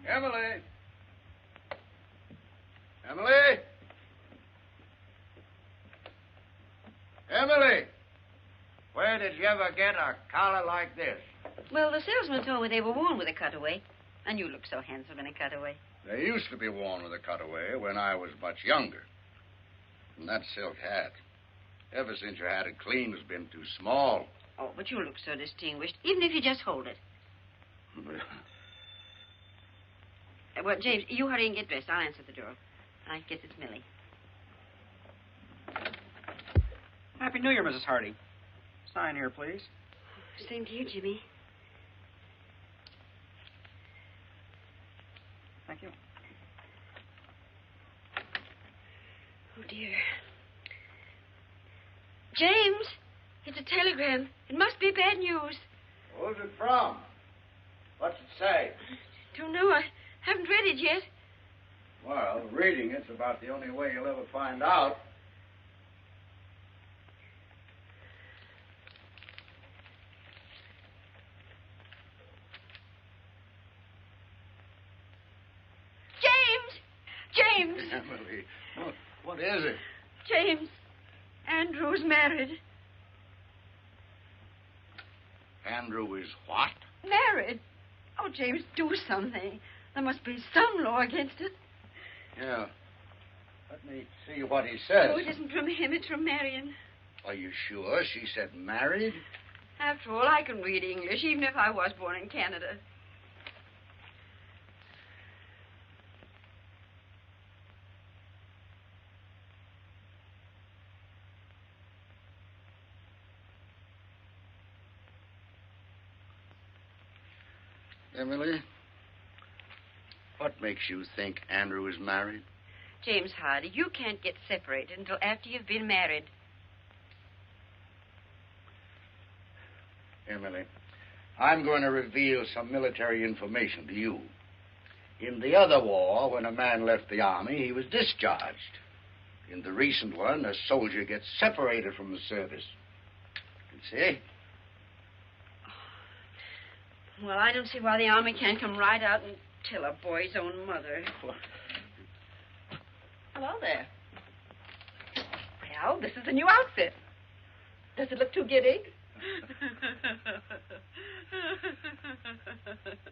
Emily! Emily! Emily! Where did you ever get a collar like this? Well, the salesman told me they were worn with a cutaway. And you look so handsome in a cutaway. They used to be worn with a cutaway when I was much younger. And that silk hat, ever since you had it cleaned, has been too small. Oh, but you look so distinguished, even if you just hold it. Well, James, you hurry and get dressed. I'll answer the door. I guess it's Millie. Happy New Year, Mrs. Hardy. Sign here, please. Same to you, Jimmy. Thank you. Oh, dear. James, it's a telegram. It must be bad news. Who's it from? What's it say? Don't know. I haven't read it yet. Well, reading it's about the only way you'll ever find out. James! Emily, what is it? James, Andrew's married. Andrew is what? Married? Oh, James, do something. There must be some law against it. Yeah. Let me see what he says. Oh, it isn't from him. It's from Marion. Are you sure she said married? After all, I can read English, even if I was born in Canada. Emily, what makes you think Andrew is married? James Hardy, you can't get separated until after you've been married. Emily, I'm going to reveal some military information to you. In the other war, when a man left the army, he was discharged. In the recent one, a soldier gets separated from the service. You see? Well, I don't see why the Army can't come right out and tell a boy's own mother. Hello there. Well, this is the new outfit. Does it look too giddy?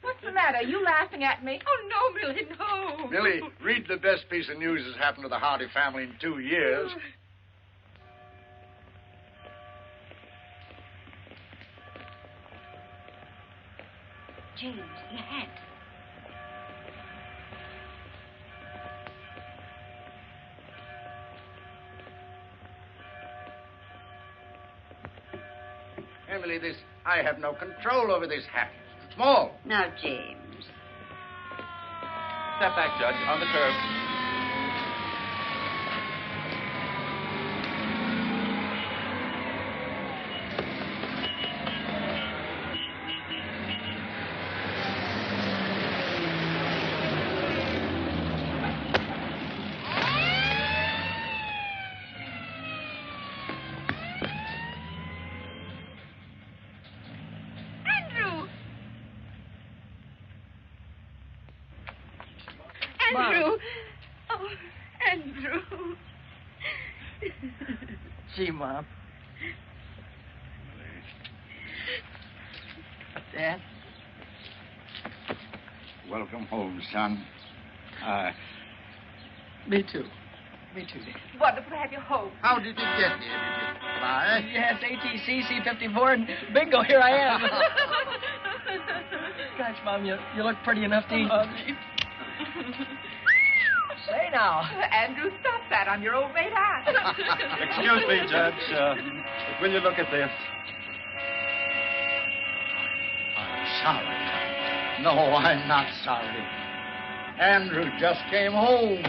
What's the matter? Are you laughing at me? Oh, no, Millie, no. Millie, read the best piece of news that's happened to the Hardy family in 2 years. James, your hat. Emily, I have no control over this hat. It's too small. Now, James. Step back, Judge, on the curb. Andrew. Oh, Andrew. Gee, Mom. Dad? Welcome home, son. Me too. Me too, Dad. Wonderful to have you home. How did you get here? Did you fly? Yes, ATC, C-54, and bingo, here I am. Gosh, Mom, you look pretty enough to eat. Say now. Andrew, stop that. I'm your old mate aunt. Excuse me, Judge. Will you look at this? I'm sorry. No, I'm not sorry. Andrew just came home.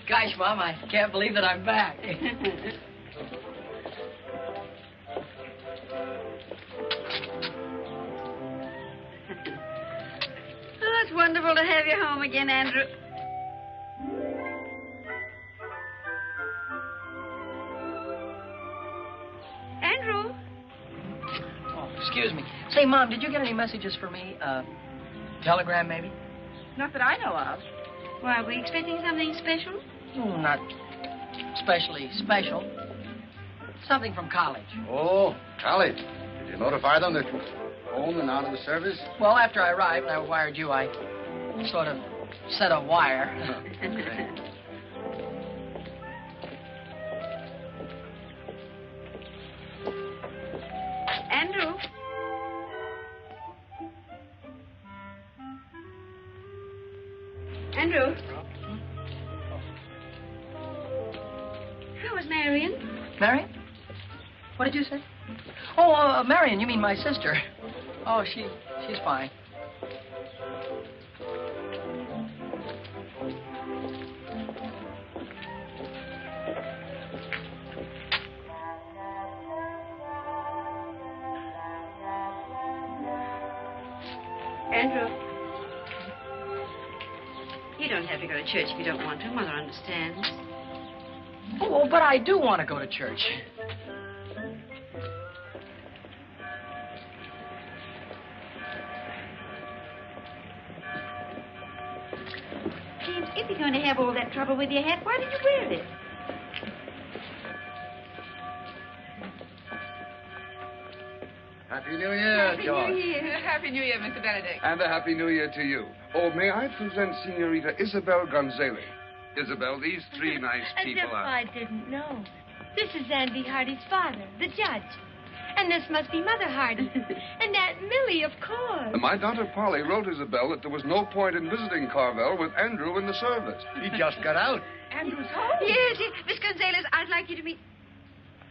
Gosh, Mom, I can't believe that I'm back. Oh, it's wonderful to have you home again, Andrew. Andrew? Oh, excuse me. Say, Mom, did you get any messages for me? Telegram, maybe? Not that I know of. Why, are we expecting something special? Oh, not especially special. Something from college. Oh, college. Did you notify them that you're home and out of the service? Well, after I arrived and I wired you, I sort of set a wire. Andrew? Andrew? How was Marion? Marion? What did you say? Oh, Marion, you mean my sister. Oh, she's fine. Andrew? You don't have to go to church if you don't want to. Mother understands. Oh, but I do want to go to church. James, if you're going to have all that trouble with your hat, why did you wear it? Happy New Year, George. New Year. Happy New Year, Mr. Benedict. And a Happy New Year to you. Oh, may I present Senorita Isabel Gonzalez? Isabel, these three nice As people if are... I didn't know. This is Andy Hardy's father, the judge. And this must be Mother Hardy. And Aunt Millie, of course. And my daughter Polly wrote Isabel that there was no point in visiting Carvel with Andrew in the service. He just got out. Andrew's home. Yes, Miss Gonzalez, I'd like you to meet...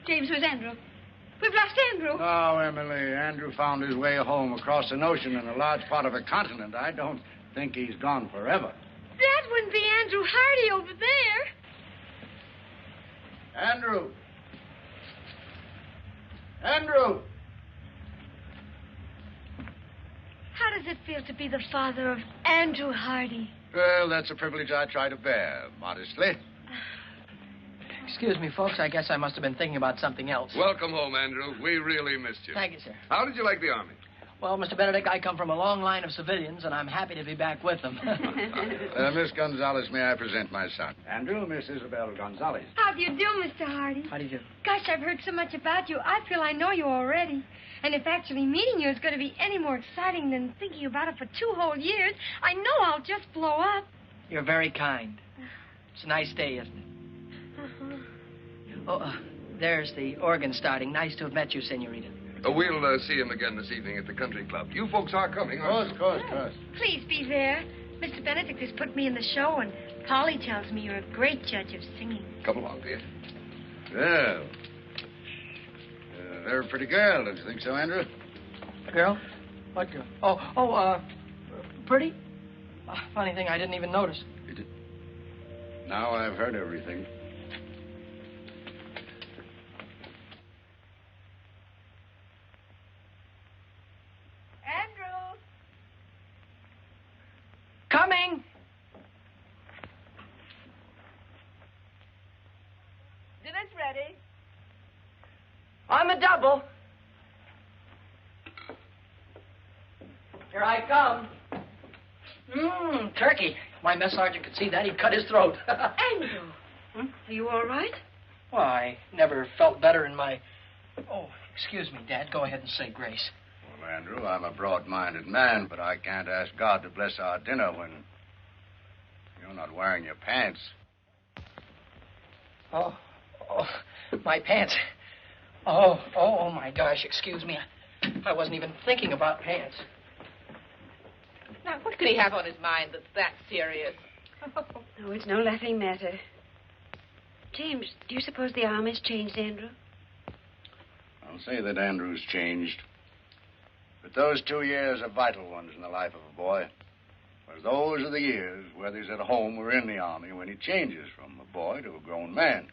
James, where's Andrew? We've lost Andrew. Oh, Emily, Andrew found his way home across an ocean and a large part of a continent. I don't think he's gone forever. That wouldn't be Andrew Hardy over there. Andrew! Andrew! How does it feel to be the father of Andrew Hardy? Well, that's a privilege I try to bear, modestly. Excuse me, folks. I guess I must have been thinking about something else. Welcome home, Andrew. We really missed you. Thank you, sir. How did you like the Army? Well, Mr. Benedict, I come from a long line of civilians, and I'm happy to be back with them. Miss Gonzalez, may I present my son? Andrew, Miss Isabel Gonzalez. How do you do, Mr. Hardy? How do you do? Gosh, I've heard so much about you. I feel I know you already. And if actually meeting you is going to be any more exciting than thinking about it for 2 whole years, I know I'll just blow up. You're very kind. It's a nice day, isn't it? Uh-huh. Oh, there's the organ starting. Nice to have met you, Senorita. We'll see him again this evening at the country club. You folks are coming, aren't you? Of course. Please be there. Mr. Benedict has put me in the show, and Polly tells me you're a great judge of singing. Come along, dear. Well, they're a pretty girl, don't you think so, Andrew? Girl? What girl? Pretty? Funny thing, I didn't even notice. You did? Now I've heard everything. Andrew. Coming! Dinner's ready. On the double. Here I come. Turkey. My mess sergeant could see that. He'd cut his throat. Andrew. Are you all right? Well, I never felt better in my... Oh, excuse me, Dad. Go ahead and say grace. Well, Andrew, I'm a broad-minded man, but I can't ask God to bless our dinner when you're not wearing your pants. Oh, my pants. Oh, my gosh, excuse me. I wasn't even thinking about pants. Now, what could he have on his mind that's that serious? Oh, it's no laughing matter. James, do you suppose the Army's changed Andrew? I'll say that Andrew's changed. But those 2 years are vital ones in the life of a boy. Because those are the years, whether he's at home or in the Army, when he changes from a boy to a grown man.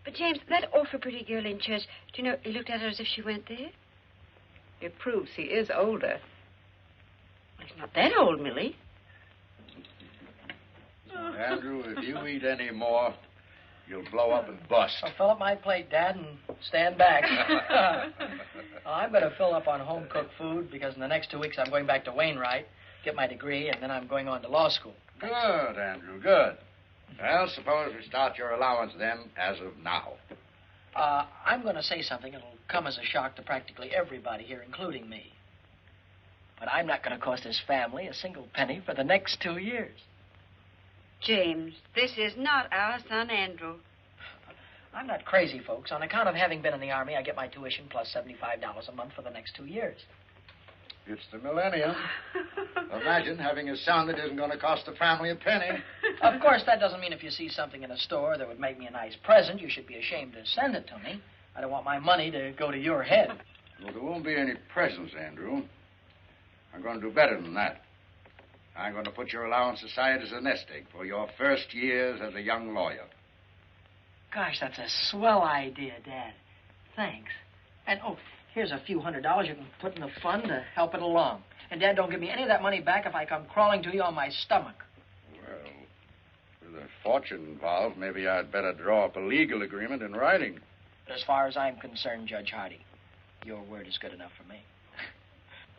But, James, that awful pretty girl in church, do you know, he looked at her as if she went there? It proves he is older. Well, he's not that old, Millie. Andrew, if you eat any more, you'll blow up and bust. I'll fill up my plate, Dad, and stand back. I better fill up on home-cooked food because in the next 2 weeks I'm going back to Wainwright. get my degree, and then I'm going on to law school. Good, Andrew, good. Well, suppose we start your allowance then as of now. I'm going to say something that'll come as a shock to practically everybody here, including me. But I'm not going to cost this family a single penny for the next 2 years. James, this is not our son, Andrew. I'm not crazy, folks. On account of having been in the Army, I get my tuition plus $75 a month for the next 2 years. It's the millennium. Imagine having a son that isn't going to cost the family a penny. Of course, that doesn't mean if you see something in a store that would make me a nice present, you should be ashamed to send it to me. I don't want my money to go to your head. Well, there won't be any presents, Andrew. I'm going to do better than that. I'm going to put your allowance aside as a nest egg for your first years as a young lawyer. Gosh, that's a swell idea, Dad. Thanks. And, oh, here's a few $100s you can put in the fund to help it along. And, Dad, don't give me any of that money back if I come crawling to you on my stomach. Well, with a fortune involved, maybe I'd better draw up a legal agreement in writing. As far as I'm concerned, Judge Hardy, your word is good enough for me.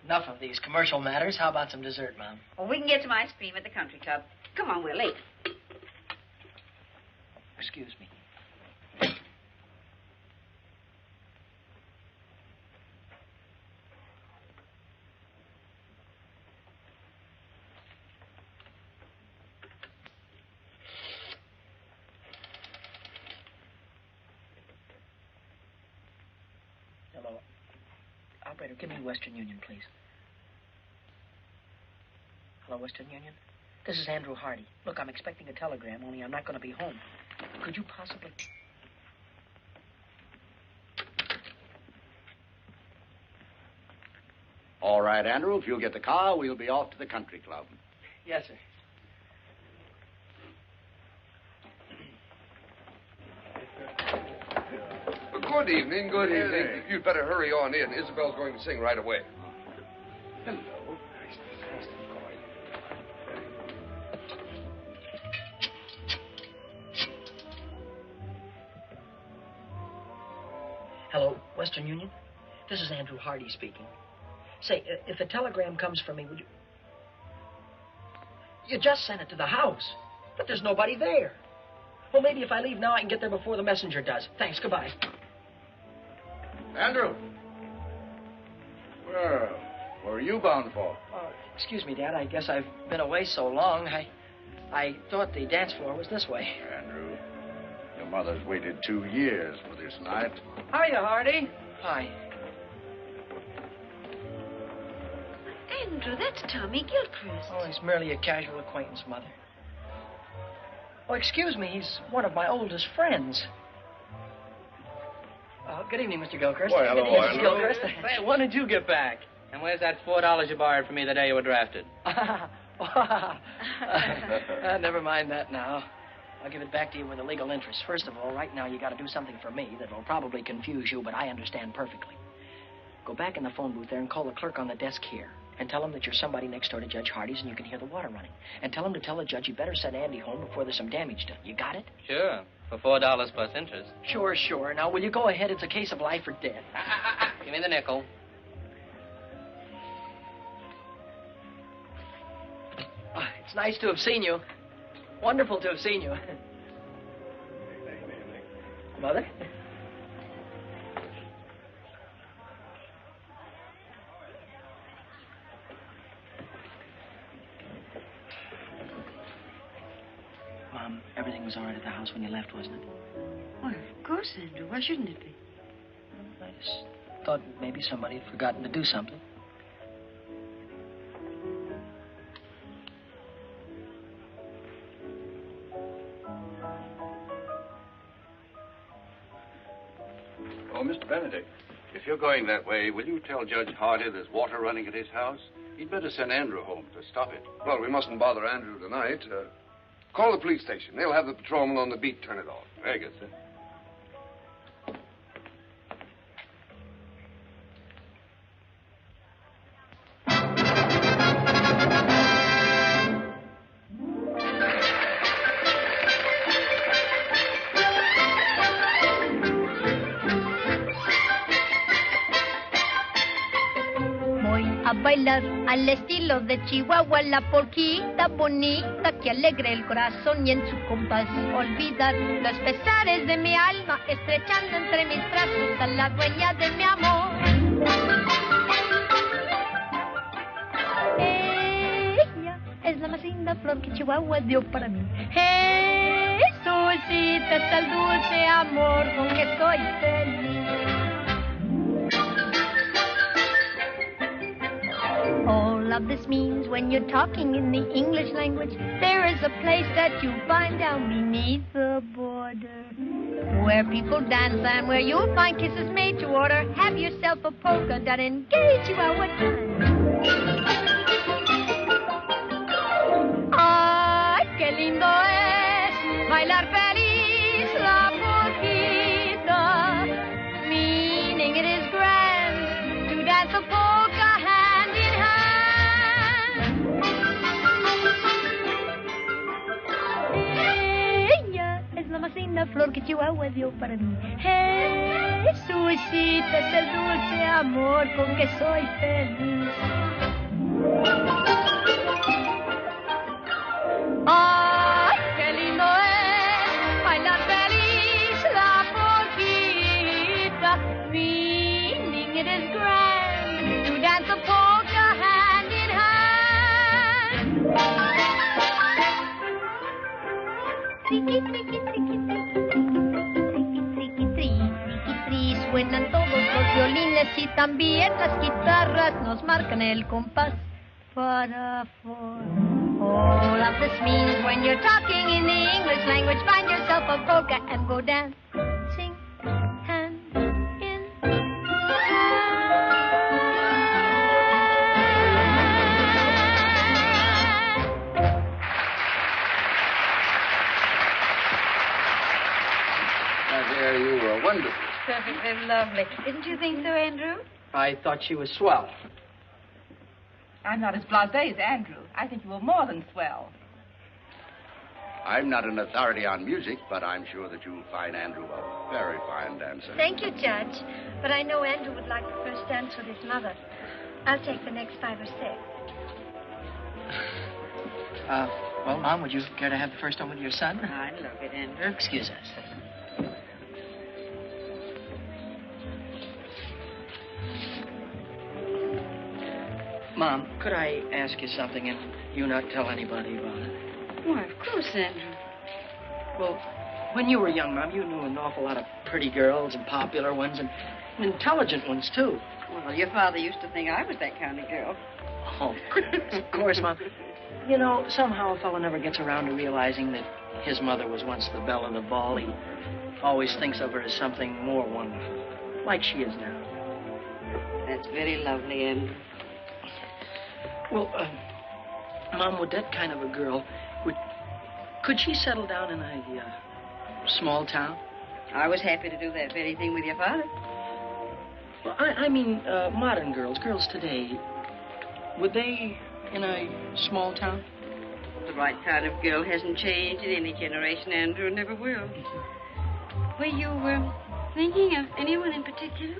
Enough of these commercial matters. How about some dessert, Mom? Well, we can get some ice cream at the country club. Come on, Willie. Excuse me. Hello. Operator, give me Western Union, please. Hello, Western Union? This is Andrew Hardy. Look, I'm expecting a telegram, only I'm not going to be home. Could you possibly... All right, Andrew, if you'll get the car, we'll be off to the country club. Yes, sir. Good evening, good evening. You'd better hurry on in. Isabel's going to sing right away. Hello. Hello, Western Union? This is Andrew Hardy speaking. Say, if a telegram comes from me, would you... You just sent it to the house, but there's nobody there. Well, maybe if I leave now, I can get there before the messenger does. Thanks, goodbye. Andrew. Well, where are you bound for? Excuse me, Dad. I guess I've been away so long. I thought the dance floor was this way. Andrew, your mother's waited 2 years for this night. Hiya, Hardy. Hi. Andrew, that's Tommy Gilchrist. Oh, he's merely a casual acquaintance, Mother. Oh, excuse me. He's one of my oldest friends. Good evening, Mr. Gilchrist. Why, hello, Good evening, Mr. hello. Gilchrist. Say, when did you get back? And where's that $4 you borrowed from me the day you were drafted? Never mind that now. I'll give it back to you with a legal interest. First of all, right now you got to do something for me that will probably confuse you, but I understand perfectly. Go back in the phone booth there and call the clerk on the desk here. And tell him that you're somebody next door to Judge Hardy's and you can hear the water running. And tell him to tell the judge you better send Andy home before there's some damage done. You got it? Sure, for $4 plus interest. Sure, sure. Now, will you go ahead? It's a case of life or death. Give me the nickel. It's nice to have seen you. Wonderful to have seen you. Mother? Mom, everything was all right at the house when you left, wasn't it? Well, of course, Andrew. Why shouldn't it be? I just thought maybe somebody had forgotten to do something. Oh, Mr. Benedict, if you're going that way, will you tell Judge Hardy there's water running at his house? He'd better send Andrew home to stop it. Well, we mustn't bother Andrew tonight. Call the police station. They'll have the patrolman on the beat turn it off. Very good, sir. bailar al estilo de Chihuahua, la polquita bonita que alegra el corazón y en su compás olvidar los pesares de mi alma, estrechando entre mis brazos a la dueña de mi amor. Ella es la más linda flor que Chihuahua dio para mí. Jesucita es el dulce amor con que soy feliz. All of this means when you're talking in the English language, there is a place that you find down beneath the border, where people dance and where you'll find kisses made to order. Have yourself a polka dot, engage you at what time. Ay, qué lindo es bailar feliz la polquita, meaning it is grand to dance a polka hand in hand. Ella es la más linda flor que Chihuahua dio para mí. Jesucita es el dulce amor con que soy feliz. Ay, qué lindo es bailar feliz la polquita, meaning it is grand to dance a polka hand in hand. Triqui, triqui, triqui, triqui, triqui, triqui, tri, suenan todos los violines y también las guitarras nos marcan el compás para for. All of this means when you're talking in the English language, find yourself a polka and go dancing hand in My dear, you were wonderful. Perfectly lovely. Didn't you think so, Andrew? I thought she was swell. I'm not as blasé as Andrew. I think you were more than swell. I'm not an authority on music, but I'm sure that you'll find Andrew a very fine dancer. Thank you, Judge. But I know Andrew would like the first dance with his mother. I'll take the next 5 or 6. Well, Mom, would you care to have the first one with your son? I love it, Andrew. Excuse us. Mom, could I ask you something and you not tell anybody about it? Why, of course, Andrew. Well, when you were young, Mom, you knew an awful lot of pretty girls and popular ones and intelligent ones, too. Well, your father used to think I was that kind of girl. Oh, of course, Mom. You know, somehow a fellow never gets around to realizing that his mother was once the belle of the ball. He always thinks of her as something more wonderful, like she is now. That's very lovely, Andrew. Well, Mom, would that kind of a girl, could she settle down in a small town? I was happy to do that very thing with your father. Well, I mean, modern girls today, would they in a small town? The right kind of girl hasn't changed in any generation, Andrew, never will. Were you thinking of anyone in particular?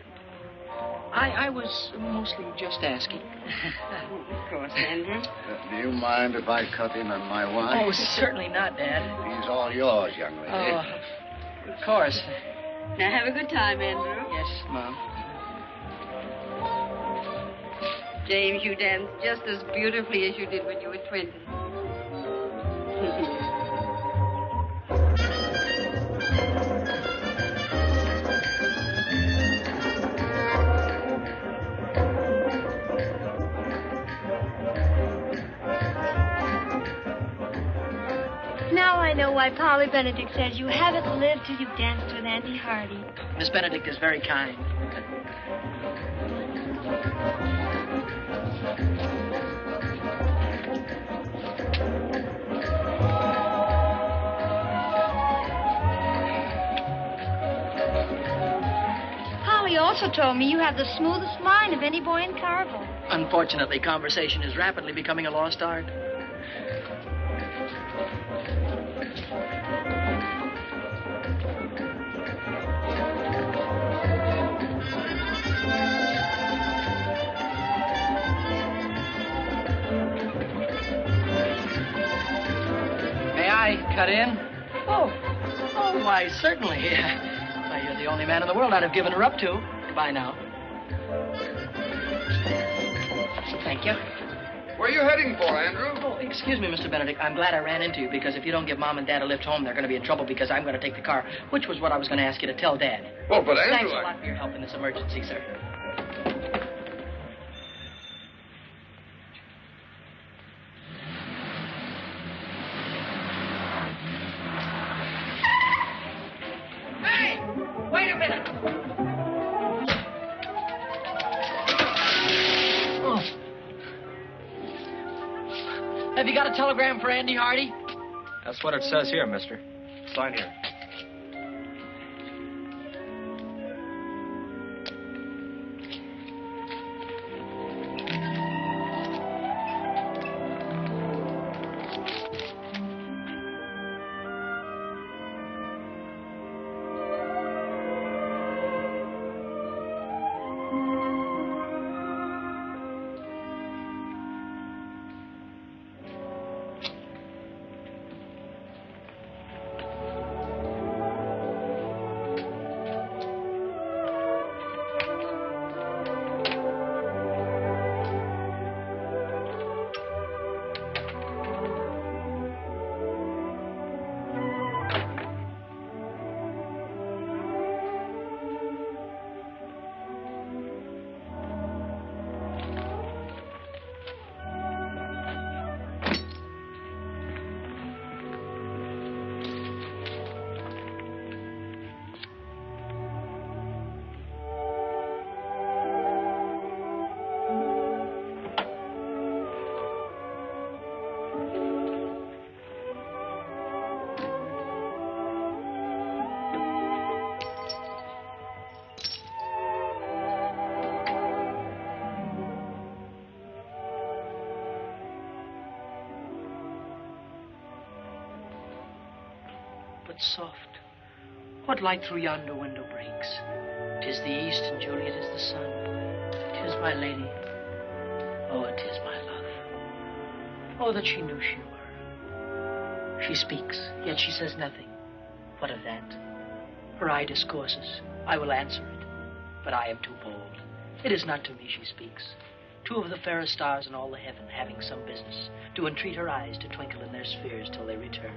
I was mostly just asking. Of course, Andrew. Do you mind if I cut in on my wine? Oh, certainly not, Dad. He's all yours, young lady. Oh, of course. Now, have a good time, Andrew. Yes, Mom. James, you danced just as beautifully as you did when you were 20. Now I know why Polly Benedict says you haven't lived till you've danced with Auntie Hardy. Miss Benedict is very kind. Polly also told me you have the smoothest mind of any boy in Carville. Unfortunately, conversation is rapidly becoming a lost art. I cut in? Oh, why, certainly. Why, you're the only man in the world I'd have given her up to. Goodbye now. Thank you. Where are you heading for, Andrew? Oh, excuse me, Mr. Benedict. I'm glad I ran into you, because if you don't give Mom and Dad a lift home, they're going to be in trouble because I'm going to take the car, which was what I was going to ask you to tell Dad. Oh, but Andrew... Thanks a lot for your help in this emergency, sir. Hey! Wait a minute! Oh. Have you got a telegram for Andy Hardy? That's what it says here, mister. Sign here. Soft. What light through yonder window breaks? 'Tis the east, and Juliet is the sun. 'Tis my lady. Oh, 'tis my love. Oh, that she knew she were. She speaks, yet she says nothing. What of that? Her eye discourses. I will answer it, but I am too bold. It is not to me she speaks. Two of the fairest stars in all the heaven, having some business, do entreat her eyes to twinkle in their spheres till they return.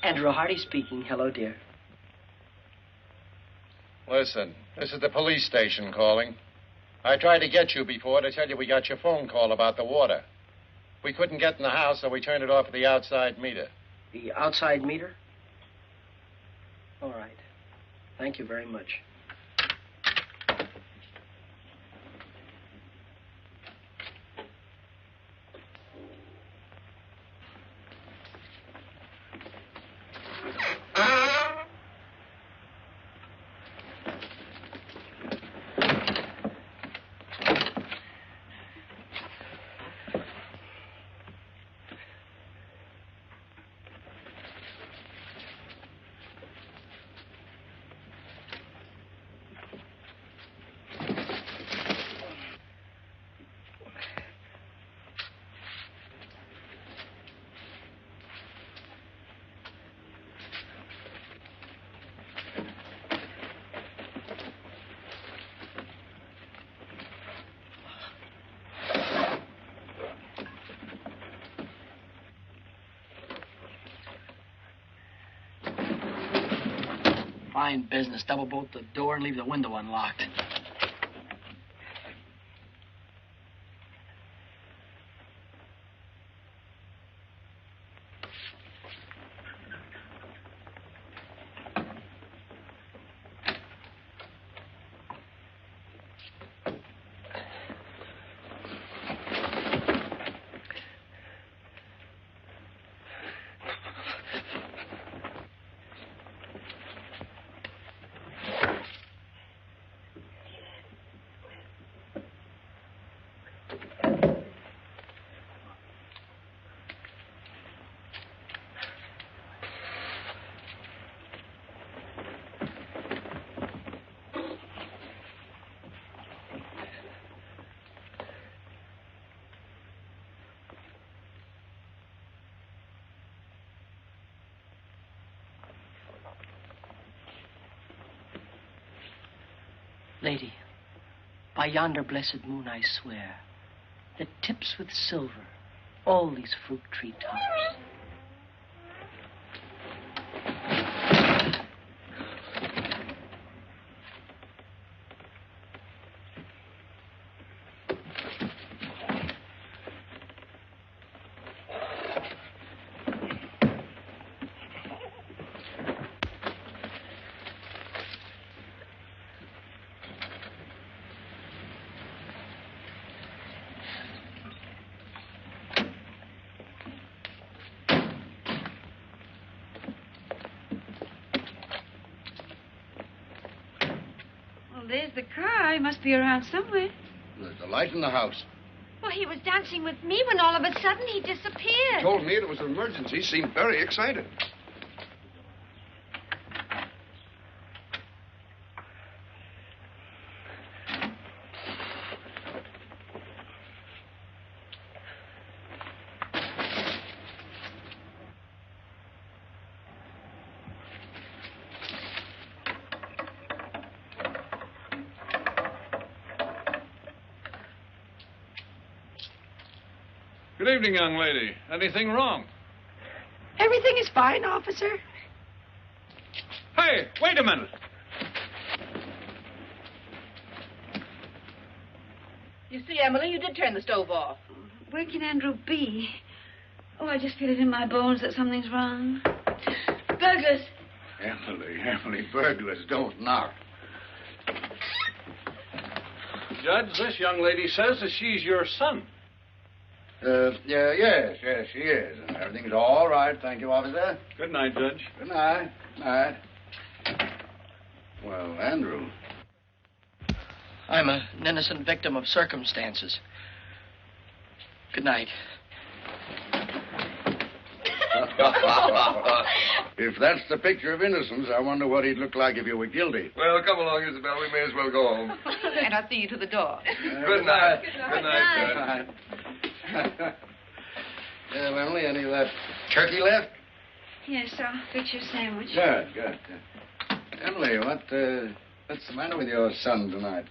Andrew Hardy speaking. Hello, dear. Listen, this is the police station calling. I tried to get you before to tell you we got your phone call about the water. We couldn't get in the house, so we turned it off at the outside meter. The outside meter? All right. Thank you very much. Fine business. Double bolt the door and leave the window unlocked. Lady, by yonder blessed moon I swear, that tips with silver all these fruit tree tops. There's the car. He must be around somewhere. There's a light in the house. Well, he was dancing with me when all of a sudden he disappeared. He told me it was an emergency. He seemed very excited. Good evening, young lady. Anything wrong? Everything is fine, officer. Hey, wait a minute. You see, Emily, you did turn the stove off. Where can Andrew be? Oh, I just feel it in my bones that something's wrong. Burglars. Emily, burglars don't knock. Judge, this young lady says that she's your son. Yes, she is. And everything's all right. Thank you, officer. Good night, Judge. Good night. Night. Well, Andrew. I'm an innocent victim of circumstances. Good night. If that's the picture of innocence, I wonder what he'd look like if you were guilty. Well, come along, Isabel. We may as well go home. And I'll see you to the door. Good night. Good night. Emily, any of that turkey left? Yes, I'll fix your sandwich. Good. Emily, what's the matter with your son tonight?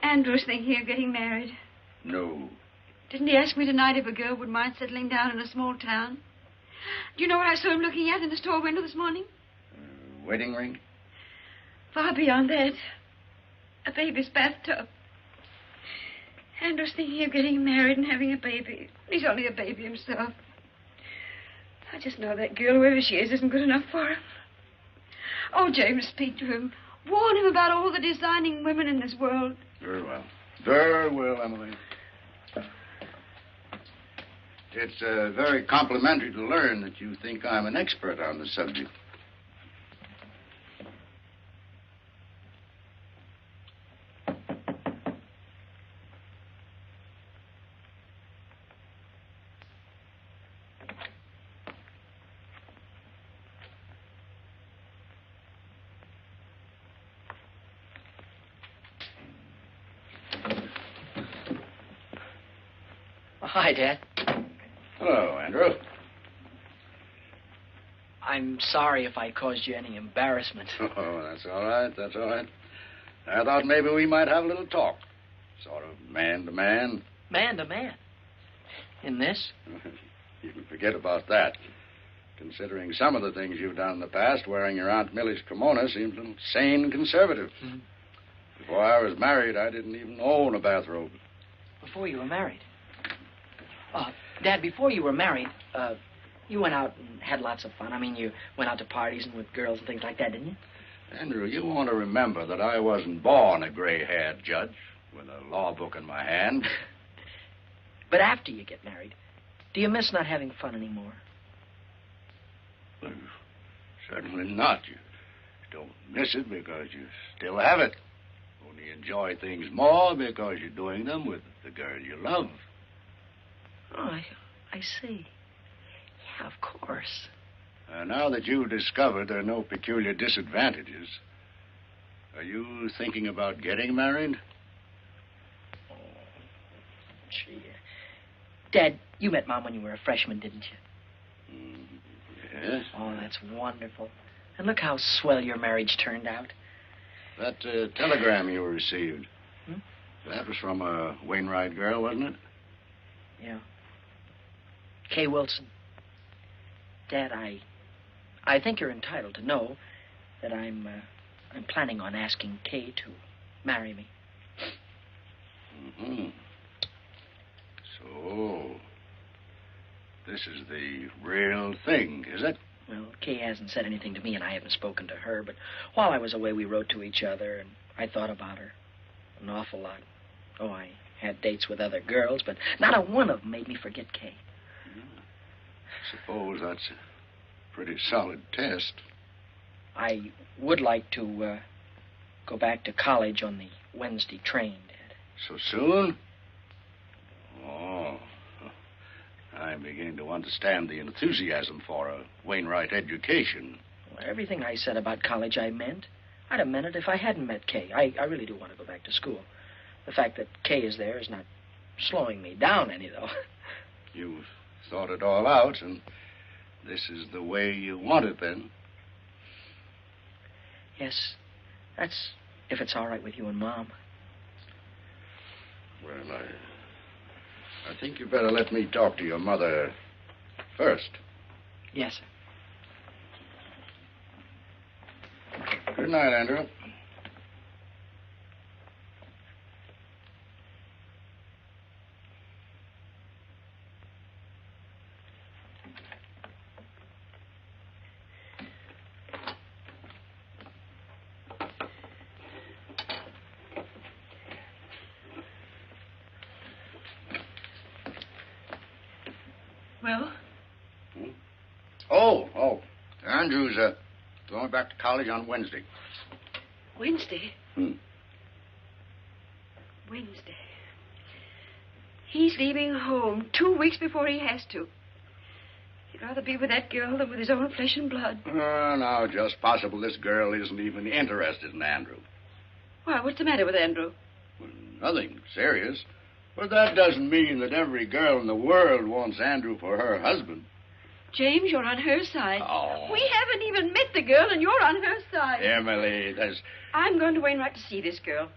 Andrew's thinking of getting married. No. Didn't he ask me tonight if a girl would mind settling down in a small town? Do you know what I saw him looking at in the store window this morning? Wedding ring? Far beyond that. A baby's bathtub. Andrew's thinking of getting married and having a baby. He's only a baby himself. I just know that girl, whoever she is, isn't good enough for him. Oh, James, speak to him. Warn him about all the designing women in this world. Very well. Very well, Emily. It's very complimentary to learn that you think I'm an expert on the subject. Hi, Dad. Hello, Andrew. I'm sorry if I caused you any embarrassment. Oh, that's all right. I thought maybe we might have a little talk. Sort of man to man. Man to man? In this? You can forget about that. Considering some of the things you've done in the past, wearing your Aunt Millie's kimono seems a little sane and conservative. Hmm. Before I was married, I didn't even own a bathrobe. Before you were married? Dad, before you were married, you went out and had lots of fun. I mean, you went out to parties and with girls and things like that, didn't you? Andrew, you want to remember that I wasn't born a gray-haired judge with a law book in my hand. But after you get married, do you miss not having fun anymore? Well, certainly not. You don't miss it because you still have it. Only enjoy things more because you're doing them with the girl you love. Oh, I see. Yeah, of course. Now that you've discovered there are no peculiar disadvantages, are you thinking about getting married? Oh, gee. Dad, you met Mom when you were a freshman, didn't you? Yes. Oh, that's wonderful. And look how swell your marriage turned out. That telegram you received. Hmm? That was from a Wainwright girl, wasn't it? Yeah. Kay Wilson. Dad, I think you're entitled to know that I'm planning on asking Kay to marry me. Mm-hmm. So, this is the real thing, is it? Well, Kay hasn't said anything to me, and I haven't spoken to her, but while I was away, we wrote to each other, and I thought about her an awful lot. Oh, I had dates with other girls, but not a one of them made me forget Kay. Suppose that's a pretty solid test. I would like to go back to college on the Wednesday train, Dad. So soon? Oh, I'm beginning to understand the enthusiasm for a Wainwright education. Well, everything I said about college I meant. I'd have meant it if I hadn't met Kay. I really do want to go back to school. The fact that Kay is there is not slowing me down any, though. You've thought it all out, and this is the way you want it, then? Yes, that's if it's all right with you and Mom. Well, I think you better let me talk to your mother first. Yes, sir. Good night, Andrew. Well? Oh. Andrew's going back to college on Wednesday. Wednesday? Hmm. Wednesday. He's leaving home 2 weeks before he has to. He'd rather be with that girl than with his own flesh and blood. No, just possible this girl isn't even interested in Andrew. Why, what's the matter with Andrew? Well, nothing serious. But that doesn't mean that every girl in the world wants Andrew for her husband. James, you're on her side. Oh. We haven't even met the girl, and you're on her side. Emily, there's... I'm going to Wainwright to see this girl.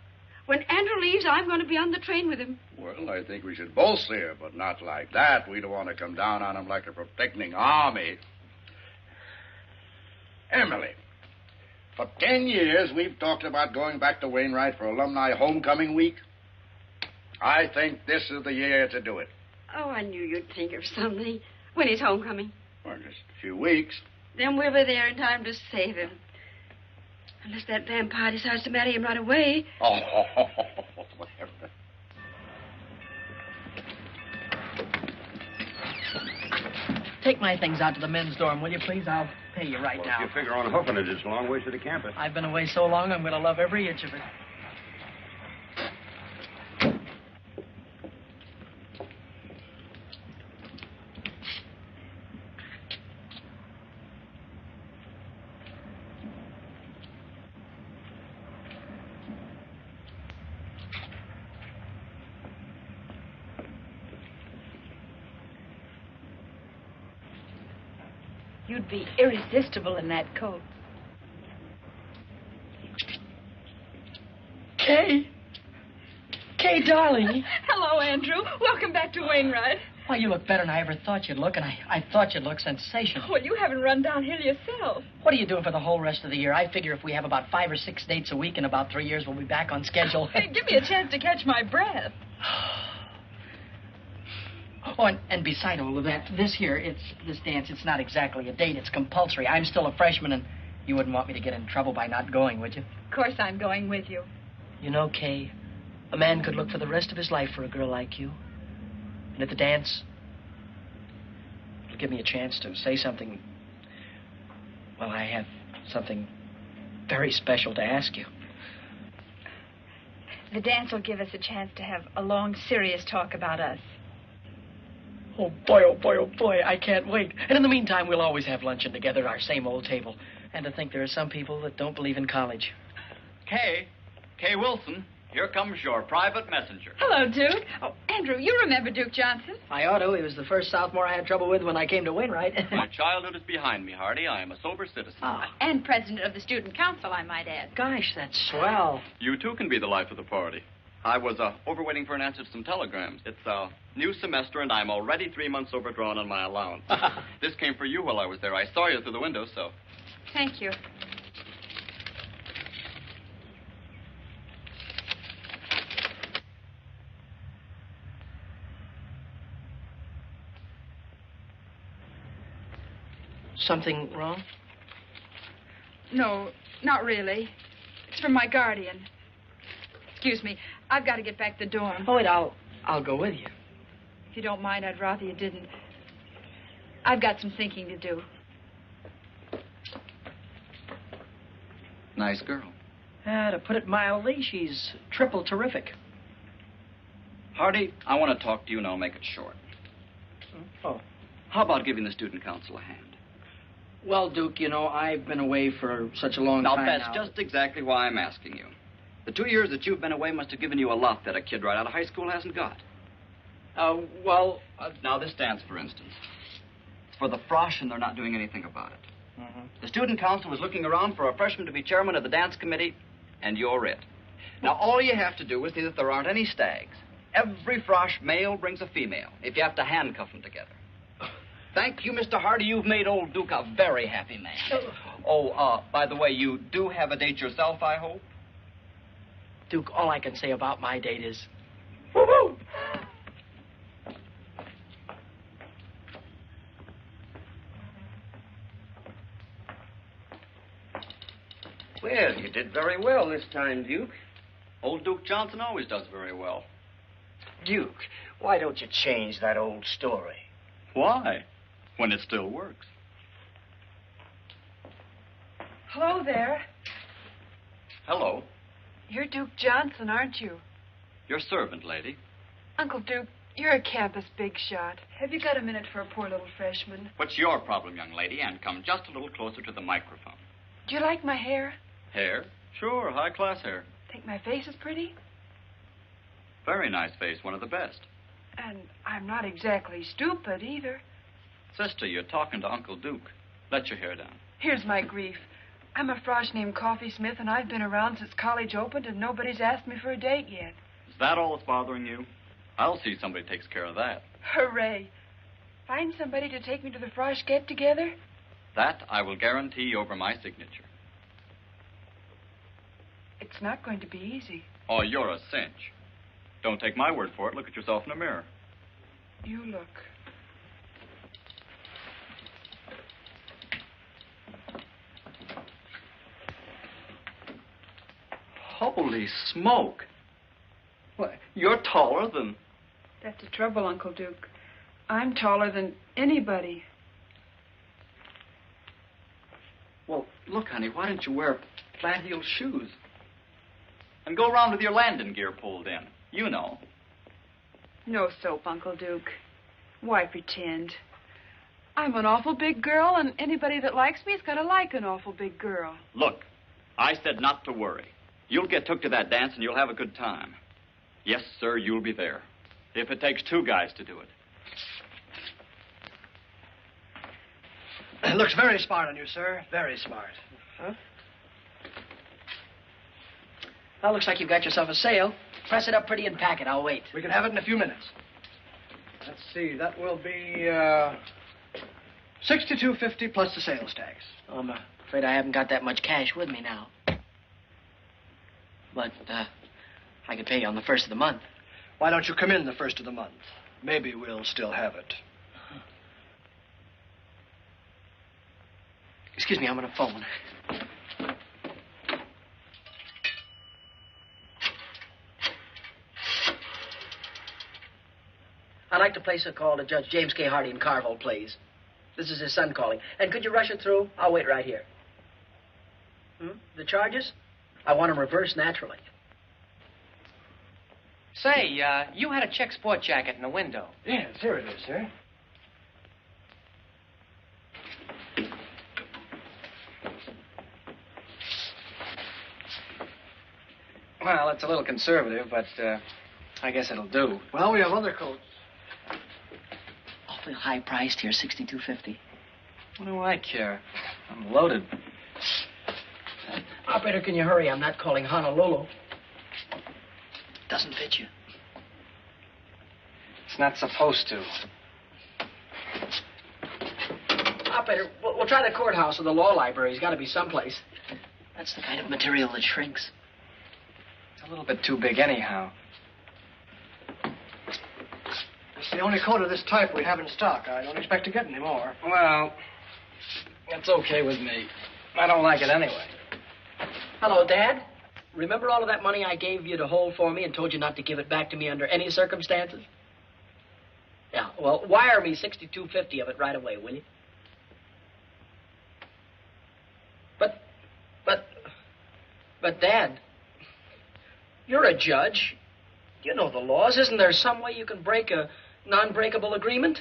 When Andrew leaves, I'm going to be on the train with him. Well, I think we should both see her, but not like that. We don't want to come down on him like a protecting army. Emily, for 10 years, we've talked about going back to Wainwright for alumni homecoming week. I think this is the year to do it. Oh, I knew you'd think of something. When is homecoming? Well, just a few weeks. Then we'll be there in time to save him. Unless that vampire decides to marry him right away. Oh, whatever. Take my things out to the men's dorm, will you, please? I'll pay you right now. If you figure on hoofing it, it's a long ways to the campus. I've been away so long, I'm going to love every inch of it. You'd be irresistible in that coat. Kay, darling. Hello, Andrew. Welcome back to Wainwright. Why, you look better than I ever thought you'd look, and I thought you'd look sensational. Well, you haven't run downhill yourself. What are you doing for the whole rest of the year? I figure if we have about 5 or 6 dates a week in about 3 years, we'll be back on schedule. Hey, give me a chance to catch my breath. Oh, and beside all of that, this dance, it's not exactly a date. It's compulsory. I'm still a freshman, and you wouldn't want me to get in trouble by not going, would you? Of course I'm going with you. You know, Kay, a man could look for the rest of his life for a girl like you. And at the dance, it'll give me a chance to say something. Well, I have something very special to ask you. The dance will give us a chance to have a long, serious talk about us. Oh, boy, I can't wait. And in the meantime, we'll always have luncheon together at our same old table. And to think there are some people that don't believe in college. Kay Wilson. Here comes your private messenger. Hello, Duke. Oh, Andrew, you remember Duke Johnson? I ought to. He was the first sophomore I had trouble with when I came to Wainwright. My childhood is behind me, Hardy. I am a sober citizen. And president of the student council, I might add. Gosh, that's swell. You, too, can be the life of the party. I was overwaiting for an answer to some telegrams. It's a new semester, and I'm already 3 months overdrawn on my allowance. This came for you while I was there. I saw you through the window, so... Thank you. Something wrong? No, not really. It's from my guardian. Excuse me. I've got to get back to the dorm. Oh, wait, I'll go with you. If you don't mind, I'd rather you didn't. I've got some thinking to do. Nice girl. To put it mildly, she's triple terrific. Hardy, I want to talk to you, and I'll make it short. Oh. How about giving the student council a hand? Well, Duke, you know, I've been away for such a long time now. That's just exactly why I'm asking you. The 2 years that you've been away must have given you a lot that a kid right out of high school hasn't got. Well... now, this dance, for instance. It's for the frosh, and they're not doing anything about it. Mm-hmm. The student council is looking around for a freshman to be chairman of the dance committee, and you're it. Now, all you have to do is see that there aren't any stags. Every frosh male brings a female, if you have to handcuff them together. Thank you, Mr. Hardy. You've made old Duke a very happy man. By the way, you do have a date yourself, I hope? Duke, all I can say about my date is... Woo-hoo! Well, you did very well this time, Duke. Old Duke Johnson always does very well. Duke, why don't you change that old story? Why? When it still works. Hello there. Hello. You're Duke Johnson, aren't you? Your servant, lady. Uncle Duke, you're a campus big shot. Have you got a minute for a poor little freshman? What's your problem, young lady? And come just a little closer to the microphone. Do you like my hair? Hair? Sure, high-class hair. Think my face is pretty? Very nice face, one of the best. And I'm not exactly stupid, either. Sister, you're talking to Uncle Duke. Let your hair down. Here's my grief. I'm a frosh named Coffee Smith, and I've been around since college opened, and nobody's asked me for a date yet. Is that all that's bothering you? I'll see somebody takes care of that. Hooray. Find somebody to take me to the frosh get-together? That I will guarantee over my signature. It's not going to be easy. Oh, you're a cinch. Don't take my word for it. Look at yourself in the mirror. You look. Holy smoke. Why, you're taller than... That's the trouble, Uncle Duke. I'm taller than anybody. Well, look, honey, why don't you wear flat-heeled shoes? And go around with your landing gear pulled in. You know. No soap, Uncle Duke. Why pretend? I'm an awful big girl, and anybody that likes me is going to like an awful big girl. Look, I said not to worry. You'll get took to that dance, and you'll have a good time. Yes, sir, you'll be there. If it takes 2 guys to do it. It looks very smart on you, sir. Very smart. Huh? Well, looks like you've got yourself a sale. Press it up pretty and pack it. I'll wait. We can have it in a few minutes. Let's see. That will be $62.50 plus the sales tax. Oh, I'm afraid I haven't got that much cash with me now. But I could pay you on the 1st of the month. Why don't you come in the 1st of the month? Maybe we'll still have it. Excuse me, I'm on a phone. I'd like to place a call to Judge James K. Hardy in Carville, please. This is his son calling. And could you rush it through? I'll wait right here. The charges? I want them reversed naturally. Say, you had a check sport jacket in the window. Yes, here it is, sir. Well, it's a little conservative, but I guess it'll do. Well, we have other coats. Awfully high priced here, $62.50. What do I care? I'm loaded. Operator, can you hurry? I'm not calling Honolulu. Doesn't fit you. It's not supposed to. Operator, we'll try the courthouse or the law library. He's got to be someplace. That's the kind of material that shrinks. It's a little bit too big anyhow. It's the only coat of this type we have in stock. I don't expect to get any more. Well, it's okay with me. I don't like it anyway. Hello, Dad. Remember all of that money I gave you to hold for me and told you not to give it back to me under any circumstances? Yeah, well, wire me $62.50 of it right away, will you? But, Dad, you're a judge. You know the laws. Isn't there some way you can break a non-breakable agreement?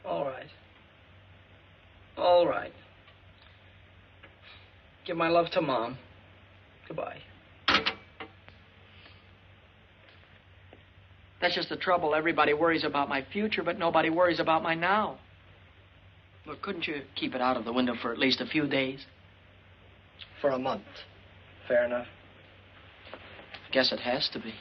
All right. All right. Give my love to Mom. Goodbye. That's just the trouble. Everybody worries about my future, but nobody worries about my now. Look, couldn't you keep it out of the window for at least a few days? For a month. Fair enough. I guess it has to be.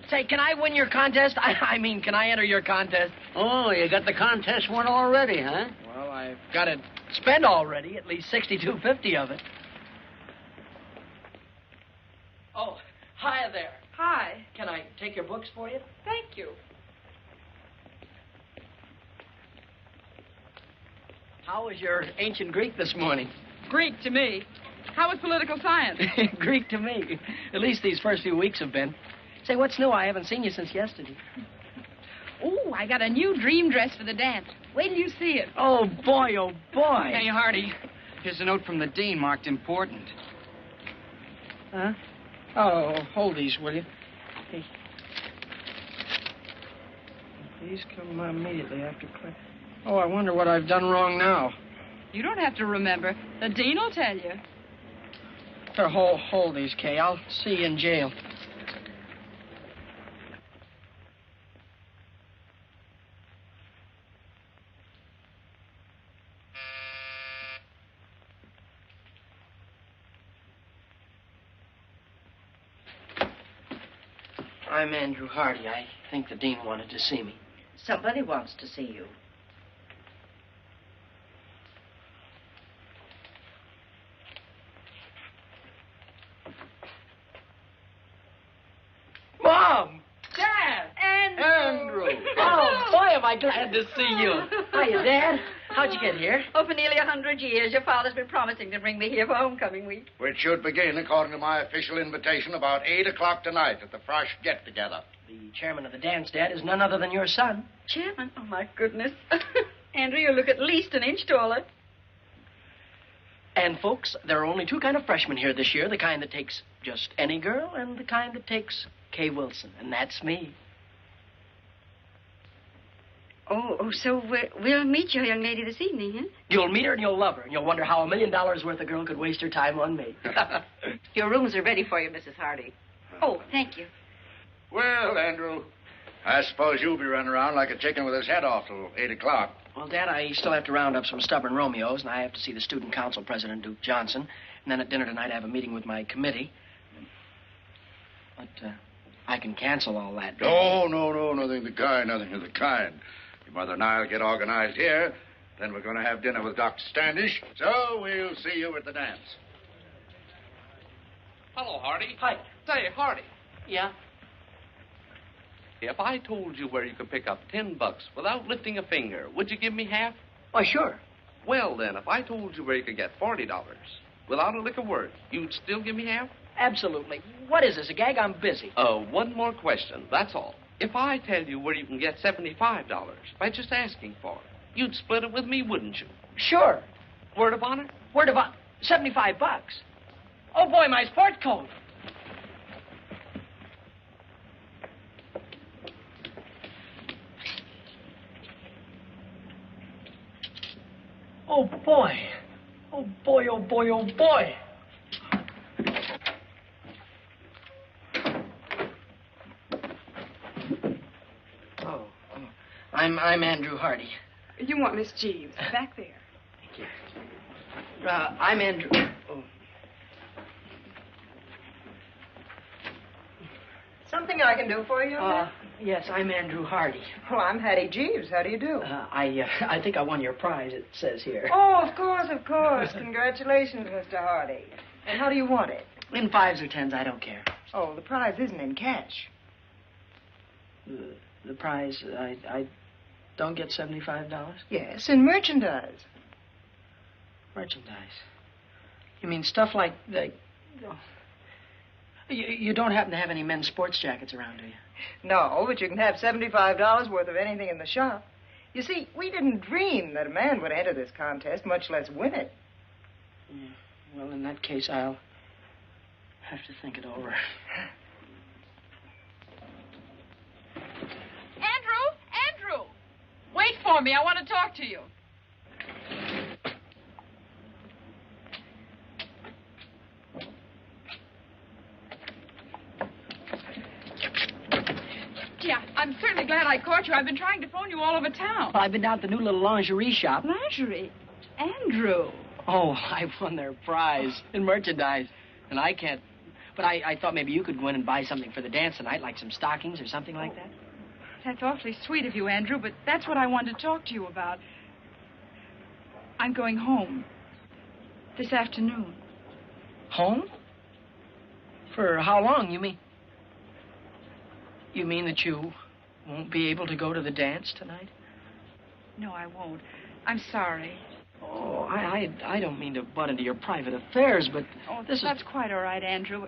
Say, can I win your contest? I mean, can I enter your contest? Oh, you got the contest won already, huh? Well, I've got it spent already, at least $62.50 of it. Oh, hi there. Hi. Can I take your books for you? Thank you. How was your ancient Greek this morning? Greek to me. How was political science? Greek to me. At least these first few weeks have been. Say, what's new? I haven't seen you since yesterday. Oh, I got a new dream dress for the dance. Wait till you see it. Oh, boy, oh, boy. Hey, Hardy, here's a note from the dean marked important. Huh? Oh, hold these, will you? Hey. Please come immediately after class. Oh, I wonder what I've done wrong now. You don't have to remember. The dean will tell you. Here, hold these, Kay. I'll see you in jail. I'm Andrew Hardy. I think the dean wanted to see me. Somebody wants to see you. Mom! Dad! Andrew! Oh, boy, am I glad to see you. Hiya, Dad. How'd you get here? Oh, for nearly 100 years. Your father's been promising to bring me here for homecoming week. Which should begin, according to my official invitation, about 8 o'clock tonight at the Frosh get-together. The chairman of the dance, Dad, is none other than your son. Chairman? Oh, my goodness. Andrew, you look at least an inch taller. And, folks, there are only two kind of freshmen here this year. The kind that takes just any girl and the kind that takes Kay Wilson. And that's me. Oh, so we'll meet your young lady this evening, huh? You'll meet her and you'll love her. And you'll wonder how $1 million worth of girl could waste her time on me. Your rooms are ready for you, Mrs. Hardy. Oh, thank you. Well, Andrew, I suppose you'll be running around like a chicken with his head off till 8 o'clock. Well, Dad, I still have to round up some stubborn Romeos, and I have to see the student council president, Duke Johnson. And then at dinner tonight, I have a meeting with my committee. But I can cancel all that. No, nothing of the kind, nothing of the kind. Your mother and I will get organized here. Then we're going to have dinner with Dr. Standish. So we'll see you at the dance. Hello, Hardy. Hi. Say, Hardy. Yeah? If I told you where you could pick up $10 without lifting a finger, would you give me half? Why, sure. Well, then, if I told you where you could get $40 without a lick of word, you'd still give me half? Absolutely. What is this, a gag? I'm busy. One more question, that's all. If I tell you where you can get $75 by just asking for it, you'd split it with me, wouldn't you? Sure. Word of honor? Word of honor. $75. Oh, boy, my sport coat. Oh, boy. Oh, boy, oh, boy, oh, boy. I'm Andrew Hardy. You want Miss Jeeves, back there. Thank you. I'm Andrew... Oh. Something I can do for you? Yes, I'm Andrew Hardy. Well, I'm Hattie Jeeves. How do you do? I think I won your prize, it says here. Oh, of course, of course. Congratulations, Mr. Hardy. And how do you want it? In 5s or 10s, I don't care. Oh, the prize isn't in cash. The prize, I don't get $75? Yes, in merchandise. Merchandise? You mean stuff like the... Oh. You don't happen to have any men's sports jackets around, do you? No, but you can have $75 worth of anything in the shop. You see, we didn't dream that a man would enter this contest, much less win it. Yeah. Well, in that case, I'll have to think it over. Andrew! Wait for me. I want to talk to you. Yeah, I'm certainly glad I caught you. I've been trying to phone you all over town. Well, I've been down to the new little lingerie shop. Lingerie? Andrew. Oh, I won their prize in merchandise. And I can't... But I thought maybe you could go in and buy something for the dance tonight, like some stockings or something like that. That's awfully sweet of you, Andrew, but that's what I wanted to talk to you about. I'm going home this afternoon. Home? For how long, you mean? You mean that you won't be able to go to the dance tonight? No, I won't. I'm sorry. Oh, I don't mean to butt into your private affairs, but that's quite all right, Andrew.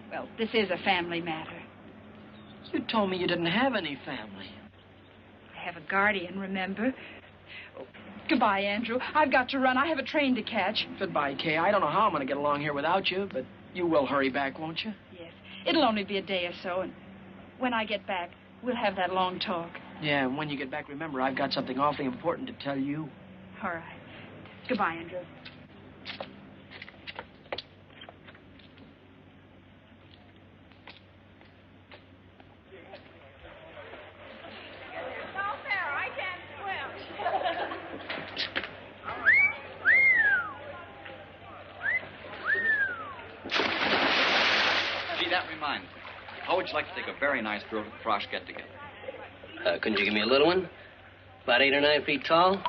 Well, this is a family matter. You told me you didn't have any family. I have a guardian, remember? Oh, goodbye, Andrew. I've got to run. I have a train to catch. Goodbye, Kay. I don't know how I'm going to get along here without you, but you will hurry back, won't you? Yes. It'll only be a day or so, and when I get back, we'll have that long talk. Yeah, and when you get back, remember, I've got something awfully important to tell you. All right. Goodbye, Andrew. Gee, that reminds me. How would you like to take a very nice girl to the Frosh get-together? Couldn't you give me a little one? About 8 or 9 feet tall?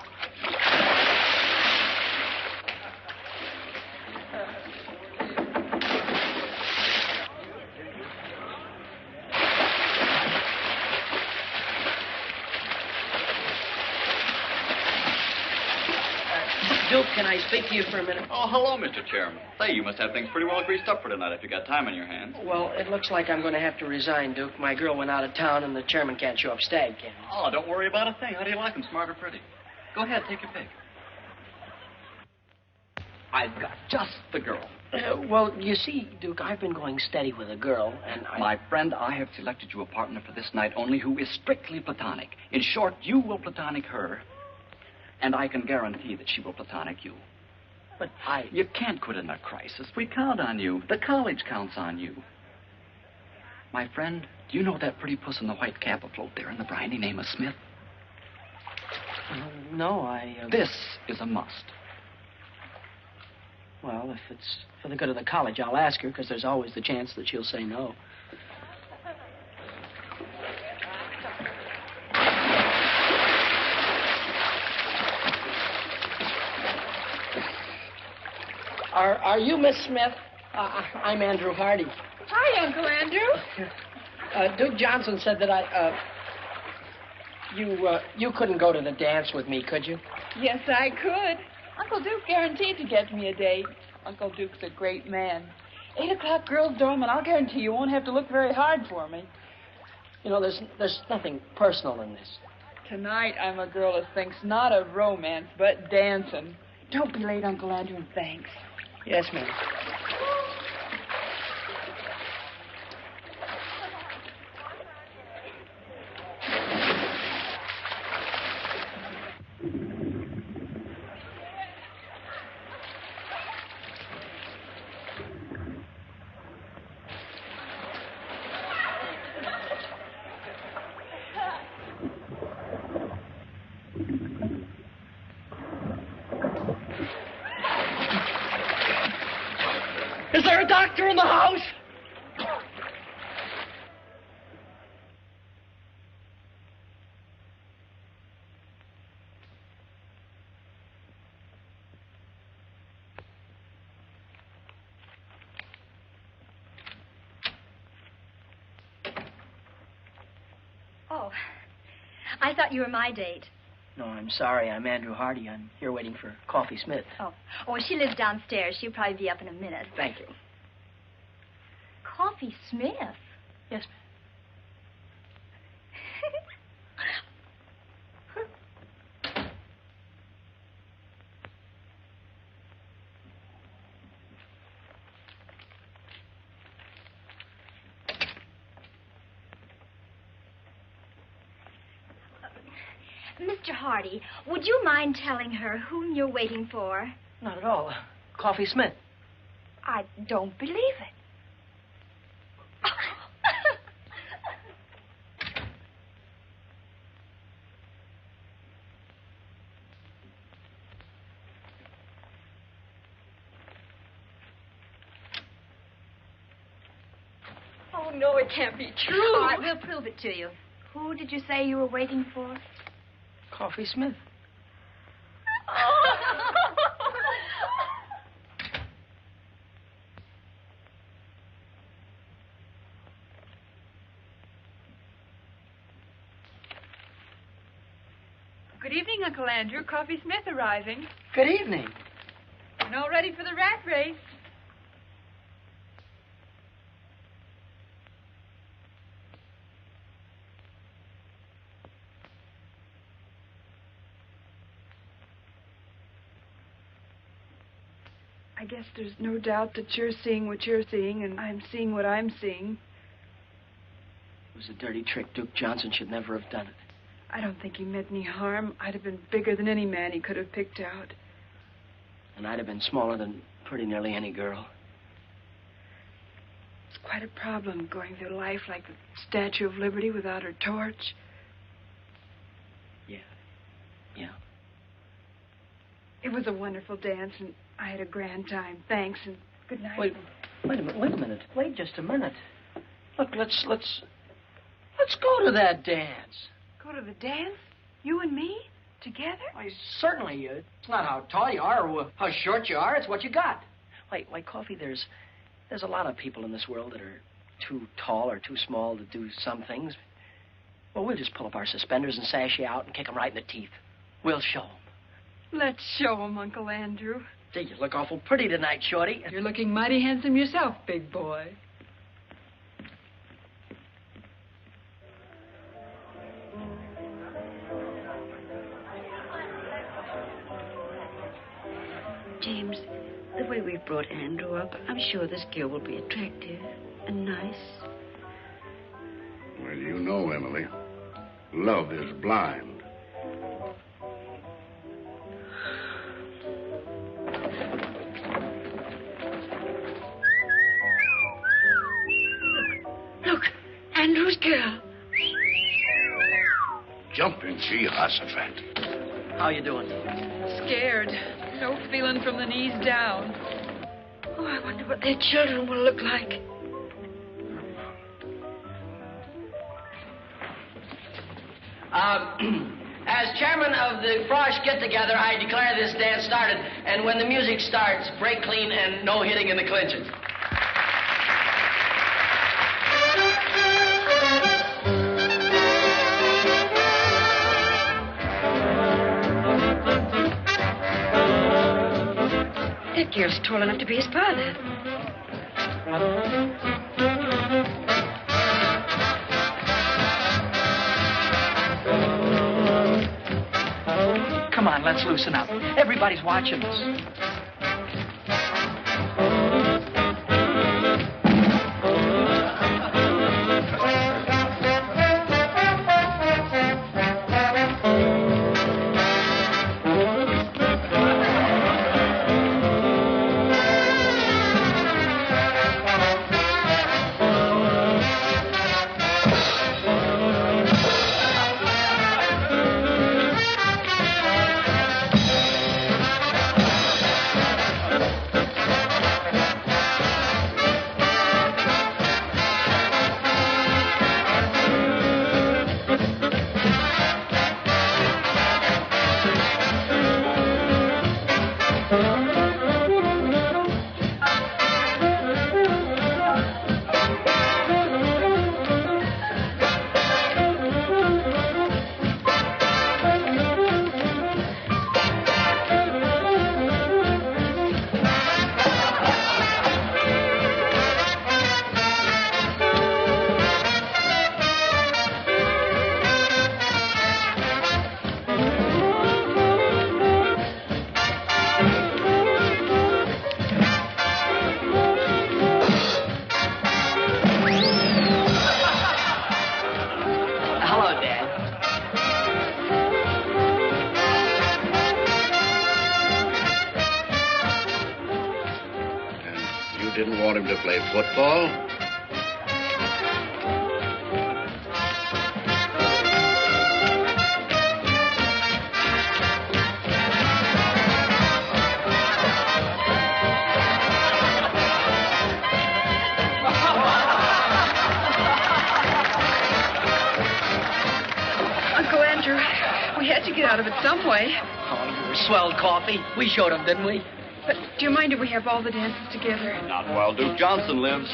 Duke, can I speak to you for a minute? Oh, hello, Mr. Chairman. Say, you must have things pretty well greased up for tonight if you got time on your hands. Well, it looks like I'm going to have to resign, Duke. My girl went out of town, and the chairman can't show up stag cannon. Oh, don't worry about a thing. How do you like them, smart or pretty? Go ahead, take your pick. I've got just the girl. Well, you see, Duke, I've been going steady with a girl, and My friend, I have selected you a partner for this night only who is strictly platonic. In short, you will platonic her, and I can guarantee that she will platonic you. But You can't quit in a crisis. We count on you. The college counts on you. My friend, do you know that pretty puss in the white cap afloat there in the briny name of Smith? No, This is a must. Well, if it's for the good of the college, I'll ask her, because there's always the chance that she'll say no. Are you Miss Smith? I'm Andrew Hardy. Hi, Uncle Andrew. Duke Johnson said that you couldn't go to the dance with me, could you? Yes, I could. Uncle Duke guaranteed to get me a date. Uncle Duke's a great man. 8 o'clock girls' dorm, and I'll guarantee you won't have to look very hard for me. You know, there's nothing personal in this. Tonight, I'm a girl who thinks not of romance, but dancing. Don't be late, Uncle Andrew, and thanks. Yes, ma'am. Is there a doctor in the house? Oh, I thought you were my date. No, I'm sorry. I'm Andrew Hardy. I'm here waiting for Coffee Smith. Oh, she lives downstairs. She'll probably be up in a minute. Thank you. Coffee Smith? Yes, Mr. Hardy, would you mind telling her whom you're waiting for? Not at all. Coffee Smith. I don't believe it. Oh, no, it can't be true. All right, we'll prove it to you. Who did you say you were waiting for? Coffee Smith. Good evening, Uncle Andrew. Coffee Smith arriving. Good evening. And all ready for the rat race. I guess there's no doubt that you're seeing what you're seeing, and I'm seeing what I'm seeing. It was a dirty trick. Duke Johnson should never have done it. I don't think he meant any harm. I'd have been bigger than any man he could have picked out. And I'd have been smaller than pretty nearly any girl. It's quite a problem going through life like the Statue of Liberty without her torch. Yeah. It was a wonderful dance, and I had a grand time. Thanks, and good night. Wait a minute. Wait just a minute. Look, let's go to that dance. Go to the dance? You and me? Together? Why, certainly. It's not how tall you are or how short you are. It's what you got. Why, Coffee, there's a lot of people in this world that are too tall or too small to do some things. Well, we'll just pull up our suspenders and sash you out and kick them right in the teeth. We'll show them. Let's show 'em, Uncle Andrew. Gee, you look awful pretty tonight, Shorty. You're looking mighty handsome yourself, big boy. James, the way we've brought Andrew up, I'm sure this girl will be attractive and nice. Well, you know, Emily, love is blind. Look, Andrew's girl. Jumping Jehoshaphat. How you doing? Scared. No feeling from the knees down. Oh, I wonder what their children will look like. As chairman of the Frosh get-together, I declare this dance started. And when the music starts, break clean and no hitting in the clinches. That girl's tall enough to be his father. Come Come on, let's loosen up. Everybody's watching us. Didn't want him to play football? Uncle Andrew, we had to get out of it some way. Oh, you were swelled coffee. We showed them, didn't we? But do you mind if we have all the dances together? Not while Duke Johnson lives.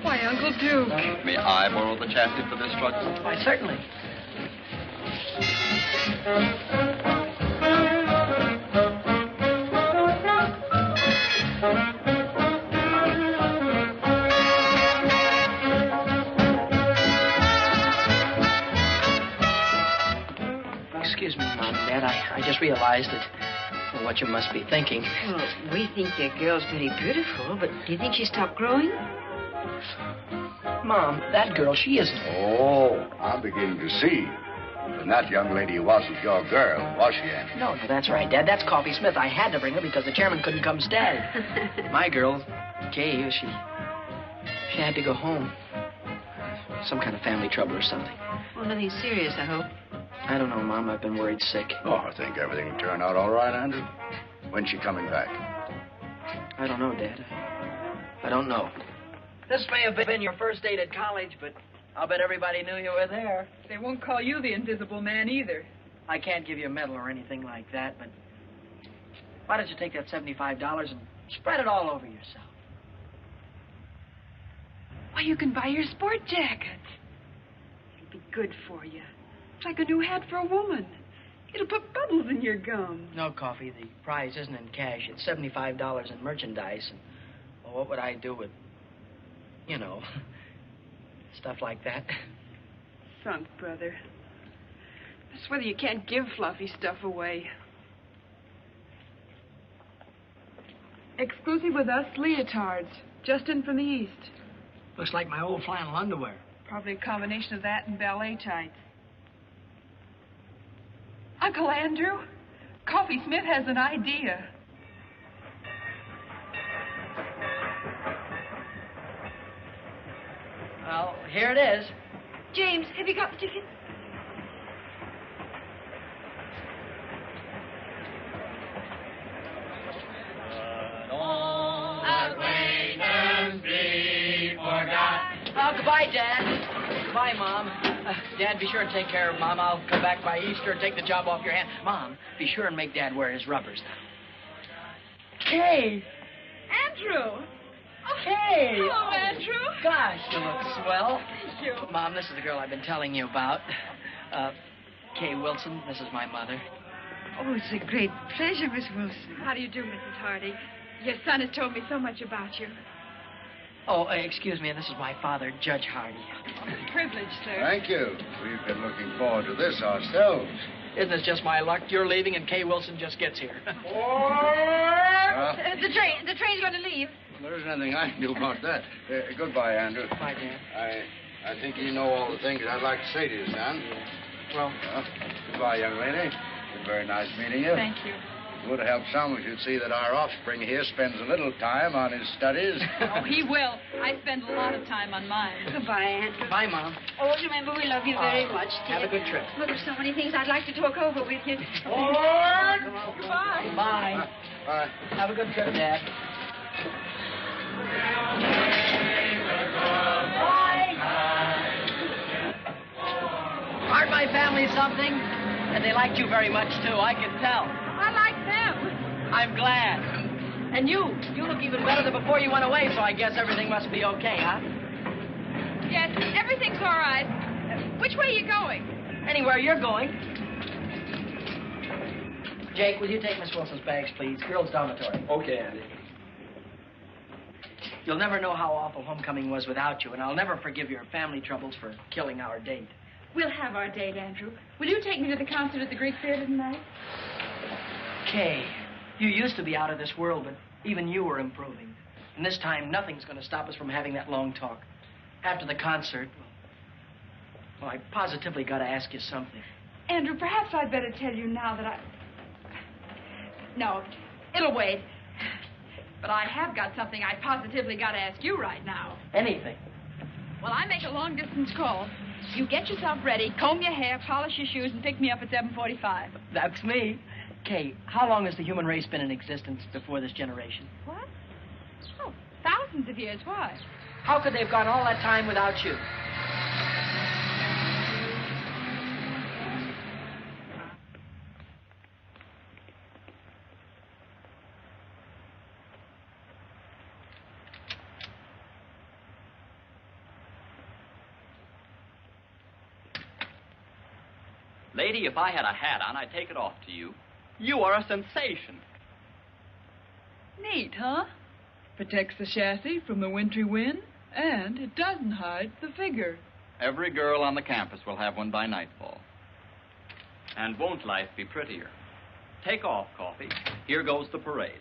Why, Uncle Duke? May I borrow the chassis for this truck? Why, certainly. Excuse me, Mom and Dad. I just realized that what you must be thinking. Well, we think your girl's very beautiful, but do you think she stopped growing? Mom, that girl, she isn't. Oh, I'm beginning to see. And that young lady wasn't your girl, was she, Andy? No, that's right, Dad. That's Coffee Smith. I had to bring her because the chairman couldn't come stay. My girl, Kay, she had to go home. Some kind of family trouble or something. Well, nothing serious, I hope. I don't know, Mom. I've been worried sick. Oh, I think everything will turn out all right, Andrew. When's she coming back? I don't know, Dad. I don't know. This may have been your first date at college, but I'll bet everybody knew you were there. They won't call you the Invisible Man either. I can't give you a medal or anything like that, but why don't you take that $75 and spread it all over yourself? Why, you can buy your sport jacket. It'll be good for you. It's like a new hat for a woman. It'll put bubbles in your gum. No, Coffee. The prize isn't in cash. It's $75 in merchandise. And, well, what would I do with, you know, stuff like that? Sunk, brother. That's whether you can't give fluffy stuff away. Exclusive with us, leotards. Just in from the East. Looks like my old flannel underwear. Probably a combination of that and ballet tights. Uncle Andrew, Coffee Smith has an idea. Well, here it is. James, have you got the ticket? Oh, goodbye, Dad. Goodbye, Mom. Dad, be sure and take care of Mom. I'll come back by Easter and take the job off your hand. Mom, be sure and make Dad wear his rubbers now. Kay! Andrew! Kay! Hello, Andrew. Gosh, you look swell. Thank you. Mom, this is the girl I've been telling you about. Kay Wilson. This is my mother. Oh, it's a great pleasure, Miss Wilson. How do you do, Mrs. Hardy? Your son has told me so much about you. Oh, excuse me, and this is my father, Judge Hardy. Privilege, sir. Thank you. We've been looking forward to this ourselves. Isn't this just my luck? You're leaving and Kay Wilson just gets here. The train's going to leave. There isn't anything I can do about that. Goodbye, Andrew. Bye, Dan. I think you know all the things I'd like to say to you, son. Well, goodbye, young lady. It's been very nice meeting you. Thank you. It would help some if you'd see that our offspring here spends a little time on his studies. Oh, he will. I spend a lot of time on mine. Goodbye, Andrew. Bye, Mom. Always remember we love you very much, dear. Have a good trip. Well, there's so many things I'd like to talk over with you. Goodbye. Bye. Bye. Have a good trip, Dad. Aren't my family something? And they liked you very much, too. I can tell. I like them. I'm glad. And you look even better than before you went away, so I guess everything must be okay, huh? Yes, everything's all right. Which way are you going? Anywhere you're going. Jake, will you take Miss Wilson's bags, please? Girls' dormitory. Okay, Andy. You'll never know how awful homecoming was without you, and I'll never forgive your family troubles for killing our date. We'll have our date, Andrew. Will you take me to the concert at the Greek Theater tonight? Kay, you used to be out of this world, but even you were improving. And this time, nothing's going to stop us from having that long talk. After the concert, well, I positively got to ask you something. Andrew, perhaps I'd better tell you now that I... No, it'll wait. But I have got something I positively got to ask you right now. Anything. Well, I make a long-distance call. You get yourself ready, comb your hair, polish your shoes, and pick me up at 7:45. That's me. Kay, how long has the human race been in existence before this generation? What? Oh, thousands of years. Why? How could they have gone all that time without you? Lady, if I had a hat on, I'd take it off to you. You are a sensation. Neat, huh? Protects the chassis from the wintry wind, and it doesn't hide the figure. Every girl on the campus will have one by nightfall. And won't life be prettier? Take off, Coffee. Here goes the parade.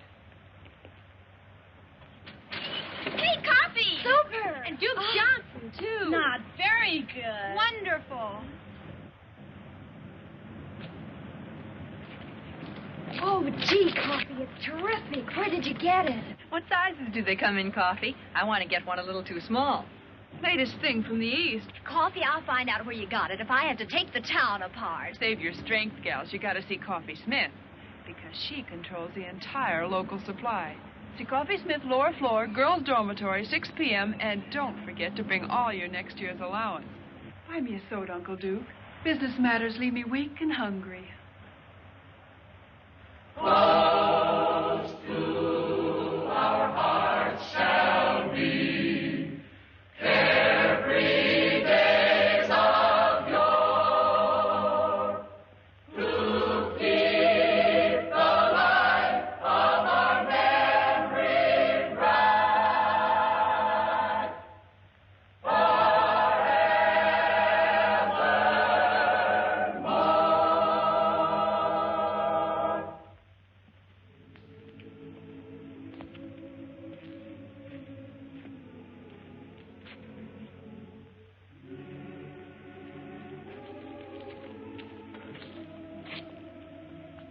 Hey, Coffee! Super! And Duke Johnson, too. Not very good. Wonderful. Oh, gee, Coffee, it's terrific. Where did you get it? What sizes do they come in, Coffee? I want to get one a little too small. Latest thing from the East. Coffee, I'll find out where you got it if I have to take the town apart. Save your strength, gals. You got to see Coffee Smith, because she controls the entire local supply. See Coffee Smith, lower floor, girls' dormitory, 6 p.m., and don't forget to bring all your next year's allowance. Buy me a soda, Uncle Duke. Business matters leave me weak and hungry. Close to our hearts shall be carefree days of yore, to keep the light of our memory bright forevermore.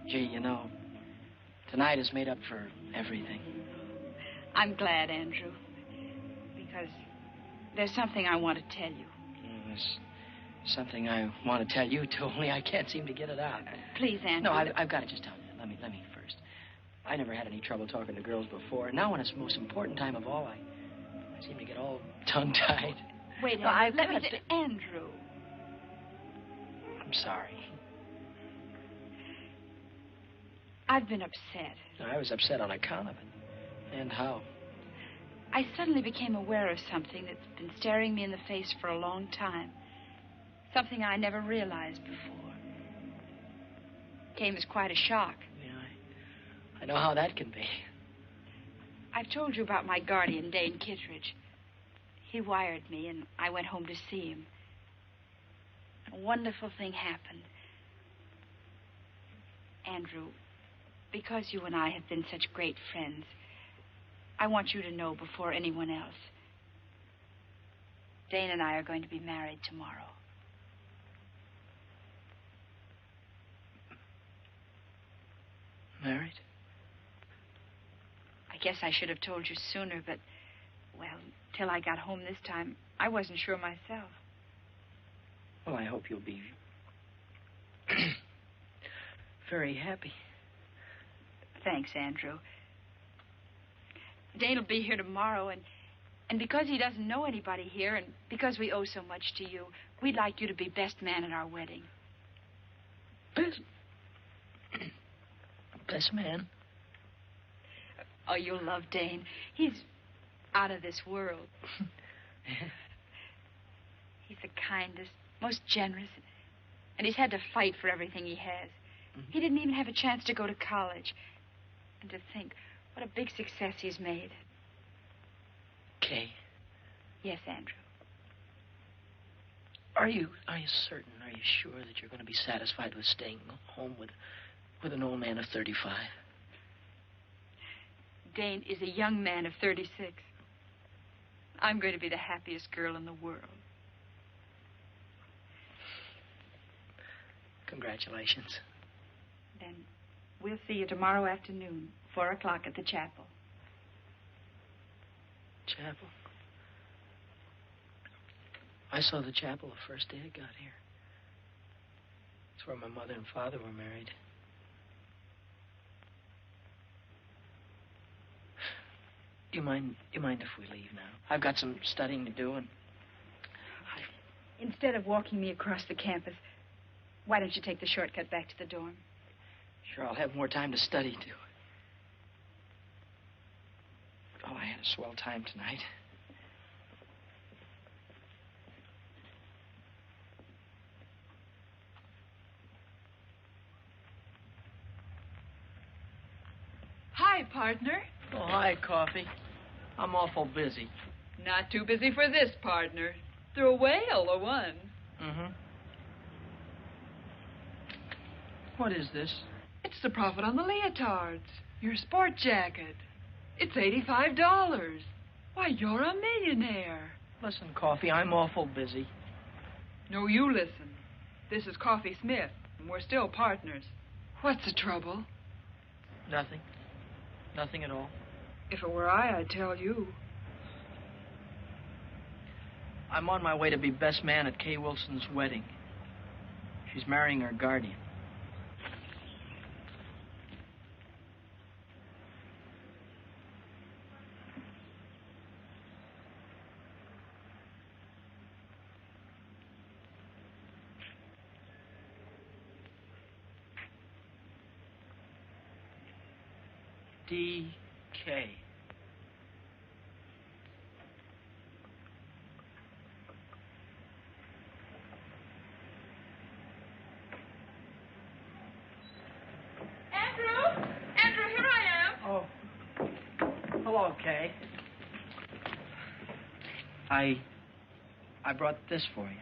Gee, you know, tonight is made up for everything. I'm glad, Andrew, because there's something I want to tell you. There's something I want to tell you, too, only I can't seem to get it out. Please, Andrew. No, I've got to just tell you. Let me first. I never had any trouble talking to girls before. Now, when it's the most important time of all, I seem to get all tongue-tied. Wait, No, Andrew, I've let me got say, Andrew. I'm sorry. I've been upset. I was upset on account of it. And how? I suddenly became aware of something that's been staring me in the face for a long time. Something I never realized before. Came as quite a shock. Yeah, I know how that can be. I've told you about my guardian, Dane Kittredge. He wired me, and I went home to see him. A wonderful thing happened. Andrew, because you and I have been such great friends, I want you to know before anyone else. Dane and I are going to be married tomorrow. Married? I guess I should have told you sooner, but, well, till I got home this time, I wasn't sure myself. Well, I hope you'll be very happy. Thanks, Andrew. Dane will be here tomorrow, and because he doesn't know anybody here, and because we owe so much to you, we'd like you to be best man at our wedding. Best man? Oh, you'll love Dane. He's out of this world. He's the kindest, most generous, and he's had to fight for everything he has. He didn't even have a chance to go to college. And to think what a big success he's made. Kay. Yes, Andrew. Are you certain, are you sure that you're going to be satisfied with staying home with an old man of 35? Dane is a young man of 36. I'm going to be the happiest girl in the world. Congratulations. Then we'll see you tomorrow afternoon, 4 o'clock at the chapel. Chapel? I saw the chapel the first day I got here. It's where my mother and father were married. Do you mind if we leave now? I've got some studying to do, and... Instead of walking me across the campus, why don't you take the shortcut back to the dorm? Sure, I'll have more time to study, too. Oh, I had a swell time tonight. Hi, partner. Oh, hi, Coffee. I'm awful busy. Not too busy for this, partner. Through a whale or one. Mm-hmm. What is this? It's the profit on the leotards. Your sport jacket. It's $85. Why, you're a millionaire. Listen, Coffee, I'm awful busy. No, you listen. This is Coffee Smith, and we're still partners. What's the trouble? Nothing. Nothing at all. If it were I'd tell you. I'm on my way to be best man at Kay Wilson's wedding. She's marrying her guardian. D.K. Andrew, here I am. Oh. Hello, Kay. I brought this for you.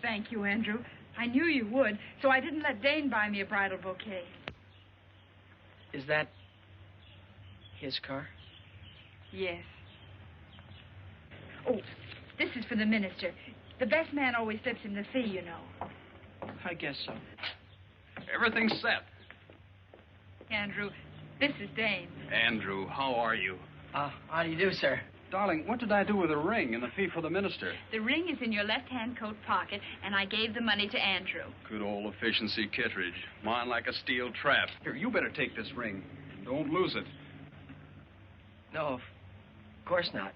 Thank you, Andrew. I knew you would, so I didn't let Dane buy me a bridal bouquet. Is that his car? Yes. Oh, this is for the minister. The best man always slips him the fee, you know. I guess so. Everything's set. Andrew, this is Dane. Andrew, how are you? How do you do, sir? Darling, what did I do with the ring and the fee for the minister? The ring is in your left-hand coat pocket, and I gave the money to Andrew. Good old efficiency Kittredge. Mine like a steel trap. Here, you better take this ring. Don't lose it. No, of course not.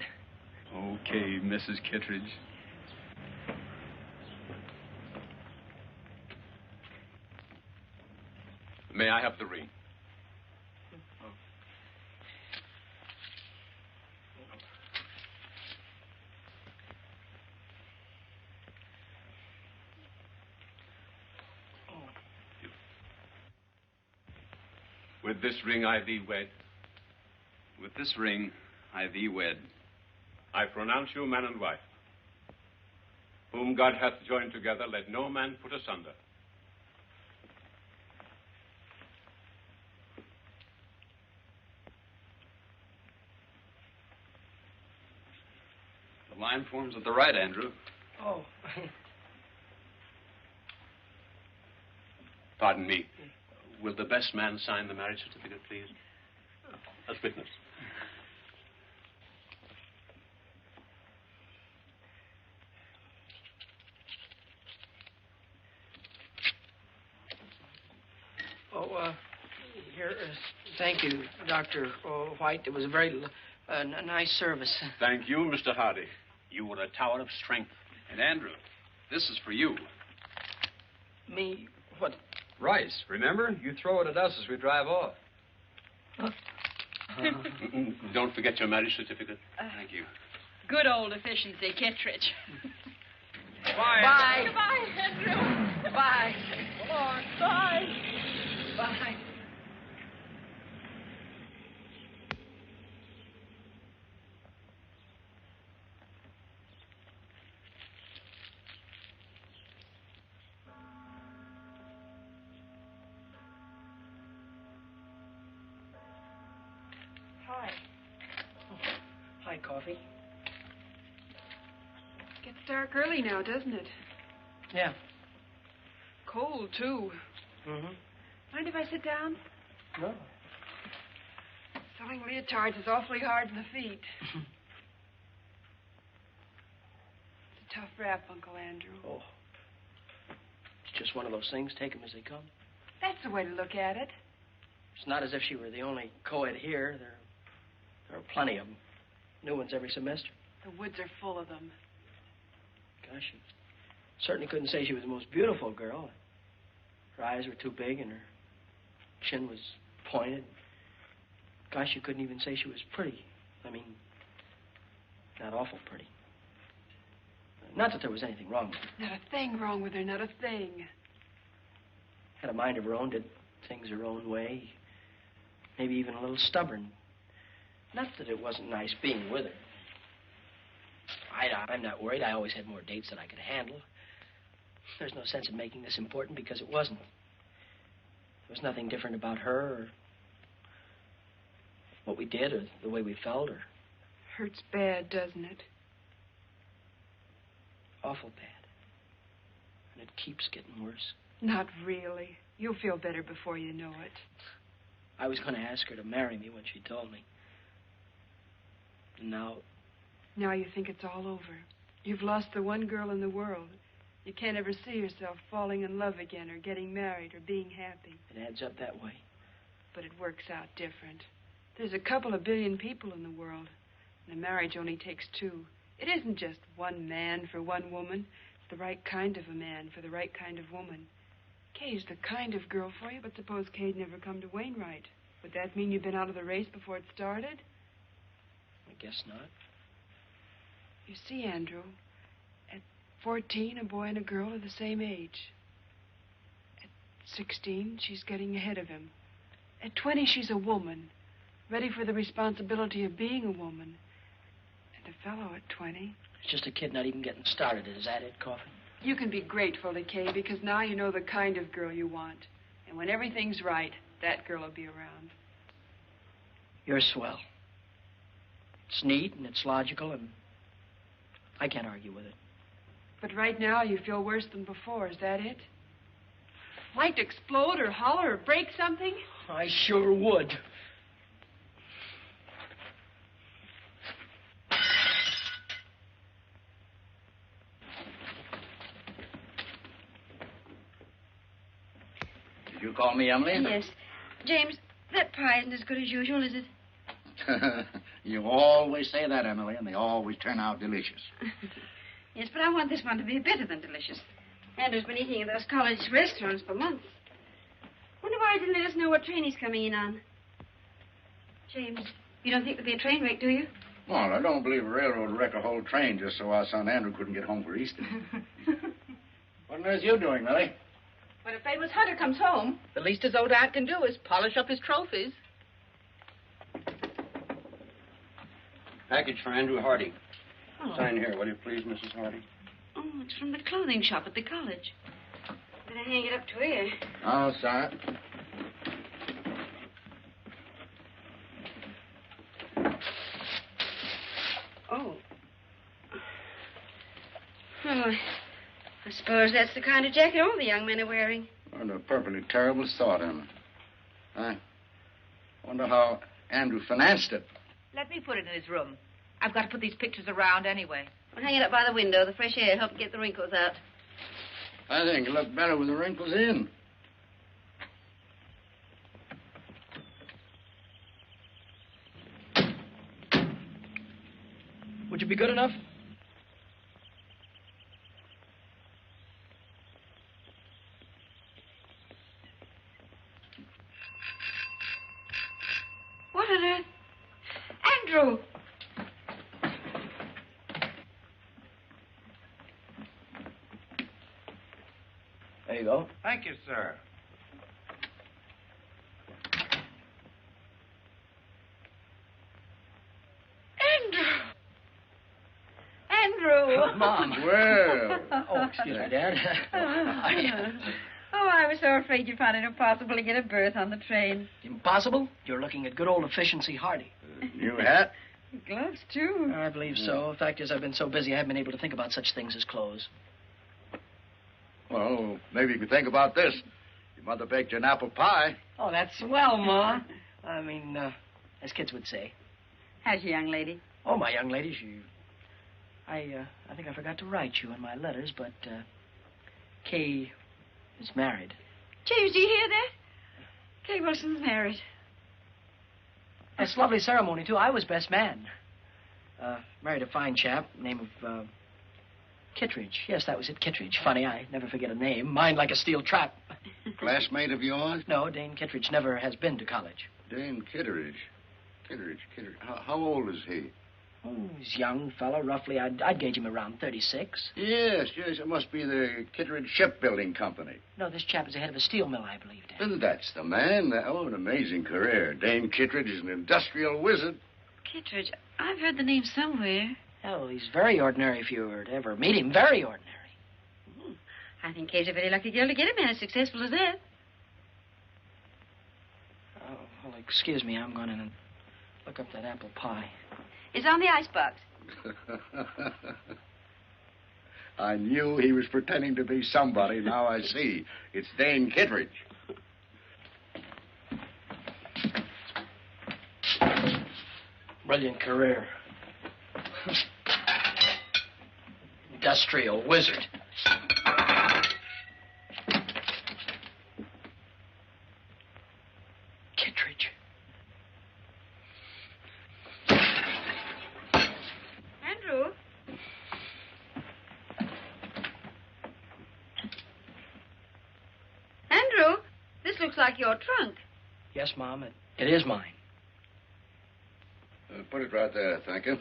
Okay, Mrs. Kittredge. May I have the ring? With this ring I thee wed. With this ring I thee wed. I pronounce you man and wife. Whom God hath joined together, let no man put asunder. The line form's at the right, Andrew. Oh. Pardon me. Will the best man sign the marriage certificate, please? As witness. Here, thank you, Dr. White. It was a very nice service. Thank you, Mr. Hardy. You were a tower of strength. And Andrew, this is for you. Me? What? Rice, remember? You throw it at us as we drive off. Don't forget your marriage certificate. Thank you. Good old efficiency, Kittredge. Bye. Bye. Goodbye, Andrew. Bye. Come on. Bye. Bye. Hi. Hi, Coffee. Gets dark early now, doesn't it? Yeah. Cold, too. Mm-hmm. Mind if I sit down? No. Selling leotards is awfully hard on the feet. It's a tough rap, Uncle Andrew. Oh. It's just one of those things. Take them as they come. That's the way to look at it. It's not as if she were the only co-ed here. There are plenty of them. New ones every semester. The woods are full of them. Gosh, you certainly couldn't say she was the most beautiful girl. Her eyes were too big and her chin was pointed. Gosh, you couldn't even say she was pretty. I mean, not awful pretty. Not that there was anything wrong with her. Not a thing wrong with her, not a thing. Had a mind of her own, did things her own way. Maybe even a little stubborn. Not that it wasn't nice being with her. I'm not worried. I always had more dates than I could handle. There's no sense in making this important because it wasn't. There was nothing different about her or what we did or the way we felt or... Hurts bad, doesn't it? Awful bad. And it keeps getting worse. Not really. You'll feel better before you know it. I was going to ask her to marry me when she told me. And now... Now you think it's all over. You've lost the one girl in the world. You can't ever see yourself falling in love again or getting married or being happy. It adds up that way. But it works out different. There's a couple of billion people in the world, and a marriage only takes two. It isn't just one man for one woman. It's the right kind of a man for the right kind of woman. Kay's the kind of girl for you, but suppose Kay'd never come to Wainwright. Would that mean you'd been out of the race before it started? I guess not. You see, Andrew, at 14, a boy and a girl are the same age. At 16, she's getting ahead of him. At 20, she's a woman, ready for the responsibility of being a woman. And a fellow at 20... It's just a kid not even getting started. Is that it, Coffin? You can be grateful to Kay because now you know the kind of girl you want. And when everything's right, that girl will be around. You're swell. It's neat and it's logical and I can't argue with it. But right now you feel worse than before. Is that it? Like to explode or holler or break something? I sure would. Did you call me, Emily? Yes. James, that pie isn't as good as usual, is it? You always say that, Emily, and they always turn out delicious. Yes, but I want this one to be better than delicious. Andrew's been eating in those college restaurants for months. Wonder why he didn't let us know what train he's coming in on. James, you don't think there'll be a train wreck, do you? Well, I don't believe a railroad would wreck a whole train just so our son Andrew couldn't get home for Easter. What on earth are you doing, Millie? When a famous hunter comes home, the least his old aunt can do is polish up his trophies. Package for Andrew Hardy. Oh. Sign here, will you please, Mrs. Hardy? Oh, it's from the clothing shop at the college. Better hang it up to here. I'll sign it. Oh. Oh, I suppose that's the kind of jacket all the young men are wearing. What a perfectly terrible thought, Emma. I wonder how Andrew financed it. Let me put it in his room. I've got to put these pictures around anyway. Well, hang it up by the window. The fresh air helps get the wrinkles out. I think it looked better with the wrinkles in. Would you be good enough? What on earth? Andrew! There you go. Thank you, sir. Andrew! Mom. Well. Oh, excuse me, Dad. Oh, I was so afraid you'd find it impossible to get a berth on the train. Impossible? You're looking at good old efficiency Hardy. New hat? Gloves, too. I believe so. The fact is, I've been so busy, I haven't been able to think about such things as clothes. Well, maybe you could think about this. Your mother baked you an apple pie. Oh, that's swell, Ma. I mean, as kids would say. How's your young lady? Oh, my young lady, I think I forgot to write you in my letters, but, Kay is married. James, do you hear that? Kay Wilson's married. That's a lovely ceremony, too. I was best man. Married a fine chap, name of, Kittredge. Yes, that was it, Kittredge. Funny, I never forget a name. Mind like a steel trap. Classmate of yours? No, Dane Kittredge never has been to college. Dane Kittredge. Kittredge. How old is he? Oh, he's a young fellow, roughly. I'd gauge him around 36. Yes, it must be the Kittredge Shipbuilding Company. No, this chap is the head of a steel mill, I believe, Dad. And that's the man. Oh, an amazing career. Dane Kittredge is an industrial wizard. Kittredge, I've heard the name somewhere. Oh, he's very ordinary if you were to ever meet him. Very ordinary. I think Kay's a very lucky girl to get a man as successful as that. Oh, well, excuse me. I'm going in and look up that apple pie. It's on the icebox. I knew he was pretending to be somebody. Now I see. It's Dane Kittredge. Brilliant career. Industrial wizard. Kittredge. Andrew? Andrew, this looks like your trunk. Yes, Mom, it is mine. Put it right there, thank you.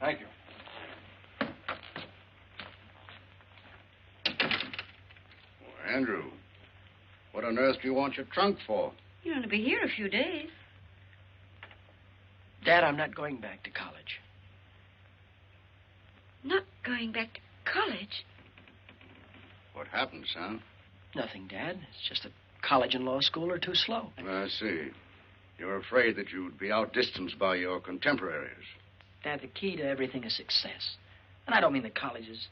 Thank you. Andrew, what on earth do you want your trunk for? You're going to be here a few days. Dad, I'm not going back to college. Not going back to college? What happened, son? Nothing, Dad. It's just that college and law school are too slow. I see. You're afraid that you'd be outdistanced by your contemporaries. Dad, the key to everything is success. And I don't mean the colleges.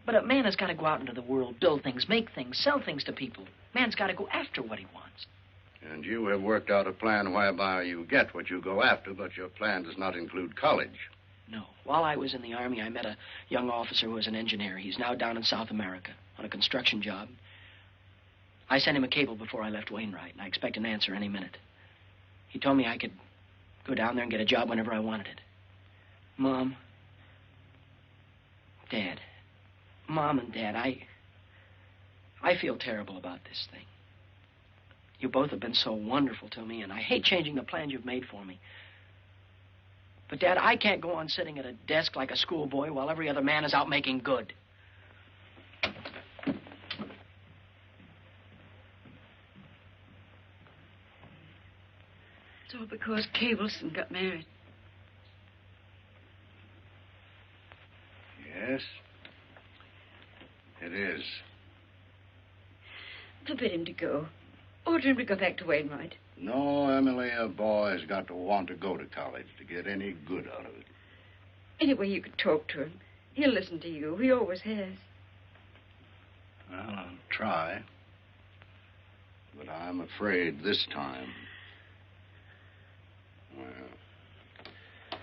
But a man has got to go out into the world, build things, make things, sell things to people. Man's got to go after what he wants. And you have worked out a plan whereby you get what you go after, but your plan does not include college. No. While I was in the Army, I met a young officer who was an engineer. He's now down in South America on a construction job. I sent him a cable before I left Wainwright, and I expect an answer any minute. He told me I could go down there and get a job whenever I wanted it. Mom, Dad, Mom and Dad, I feel terrible about this thing. You both have been so wonderful to me, and I hate changing the plans you've made for me. But, Dad, I can't go on sitting at a desk like a schoolboy while every other man is out making good. It's all because Kay Wilson got married. Yes, it is. Forbid him to go. Order him to go back to Wainwright. No, Emily, a boy's got to want to go to college to get any good out of it. Anyway, you could talk to him. He'll listen to you. He always has. Well, I'll try. But I'm afraid this time... Well,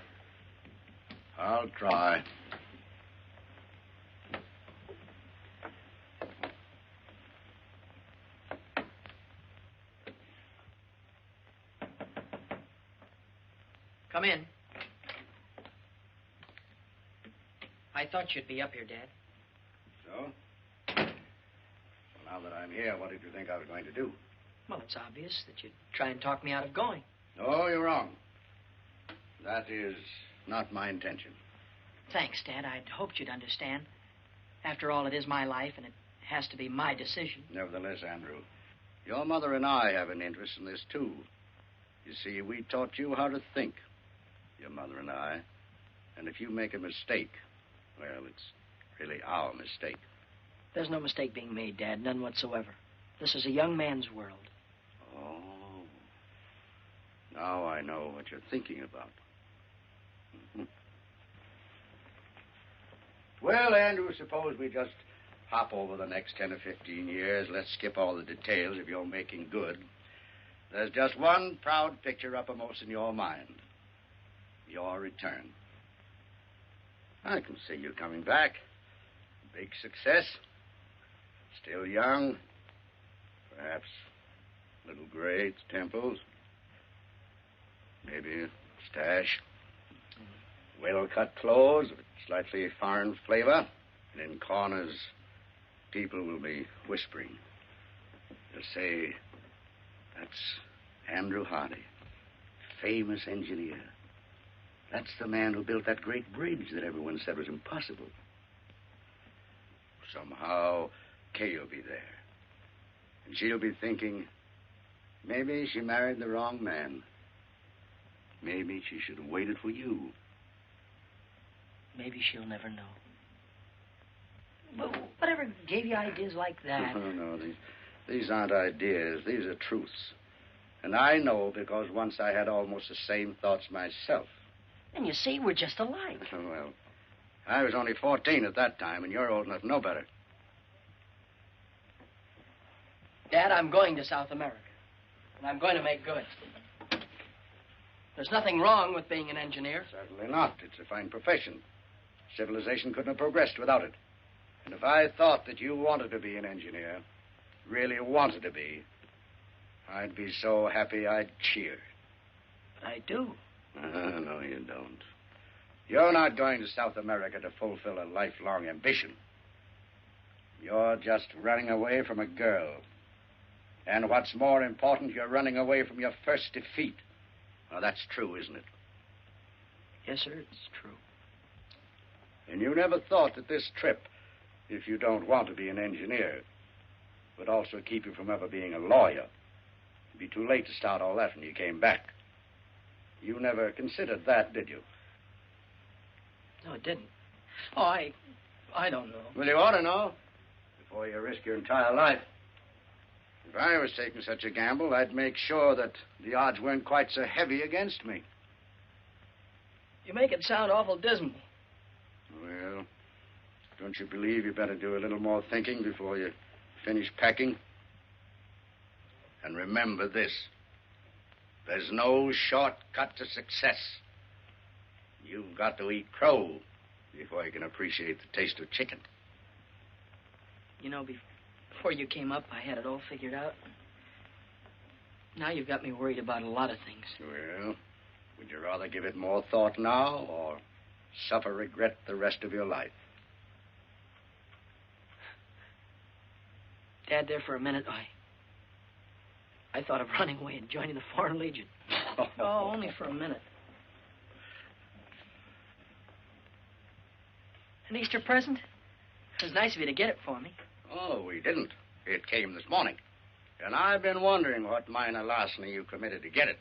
I'll try. Come in. I thought you'd be up here, Dad. So? Well, now that I'm here, what did you think I was going to do? Well, it's obvious that you'd try and talk me out of going. No, you're wrong. That is not my intention. Thanks, Dad. I'd hoped you'd understand. After all, it is my life, and it has to be my decision. Nevertheless, Andrew, your mother and I have an interest in this, too. You see, we taught you how to think, your mother and I. And if you make a mistake, well, it's really our mistake. There's no mistake being made, Dad, none whatsoever. This is a young man's world. Oh. Now I know what you're thinking about. Mm-hmm. Well, Andrew, suppose we just hop over the next 10 or 15 years. Let's skip all the details of your making good. There's just one proud picture uppermost in your mind. Your return. I can see you coming back. Big success. Still young. Perhaps a little gray at the temples. Maybe a stash. Well-cut clothes with slightly foreign flavor. And in corners, people will be whispering. They'll say, that's Andrew Hardy, famous engineer. That's the man who built that great bridge that everyone said was impossible. Somehow, Kay will be there. And she'll be thinking, maybe she married the wrong man. Maybe she should have waited for you. Maybe she'll never know. But whatever gave you ideas like that? No, these aren't ideas. These are truths. And I know because once I had almost the same thoughts myself. And you see, we're just alike. Well, I was only 14 at that time, and you're old enough to know better. Dad, I'm going to South America. And I'm going to make good. There's nothing wrong with being an engineer. Certainly not. It's a fine profession. Civilization couldn't have progressed without it. And if I thought that you wanted to be an engineer, really wanted to be, I'd be so happy I'd cheer. But I do. No, you don't. You're not going to South America to fulfill a lifelong ambition. You're just running away from a girl. And what's more important, you're running away from your first defeat. Now, that's true, isn't it? Yes, sir, it's true. And you never thought that this trip, if you don't want to be an engineer, would also keep you from ever being a lawyer. It'd be too late to start all that when you came back. You never considered that, did you? No, it didn't. Oh, I don't know. Well, you ought to know before you risk your entire life. If I was taking such a gamble, I'd make sure that the odds weren't quite so heavy against me. You make it sound awful dismal. Well, don't you believe you better do a little more thinking before you finish packing? And remember this. There's no shortcut to success. You've got to eat crow before you can appreciate the taste of chicken. You know, before you came up, I had it all figured out. Now you've got me worried about a lot of things. Well, would you rather give it more thought now or suffer regret the rest of your life? Dad, there for a minute, I thought of running away and joining the Foreign Legion. Oh, only for a minute. An Easter present? It was nice of you to get it for me. Oh, we didn't. It came this morning. And I've been wondering what minor larceny you committed to get it.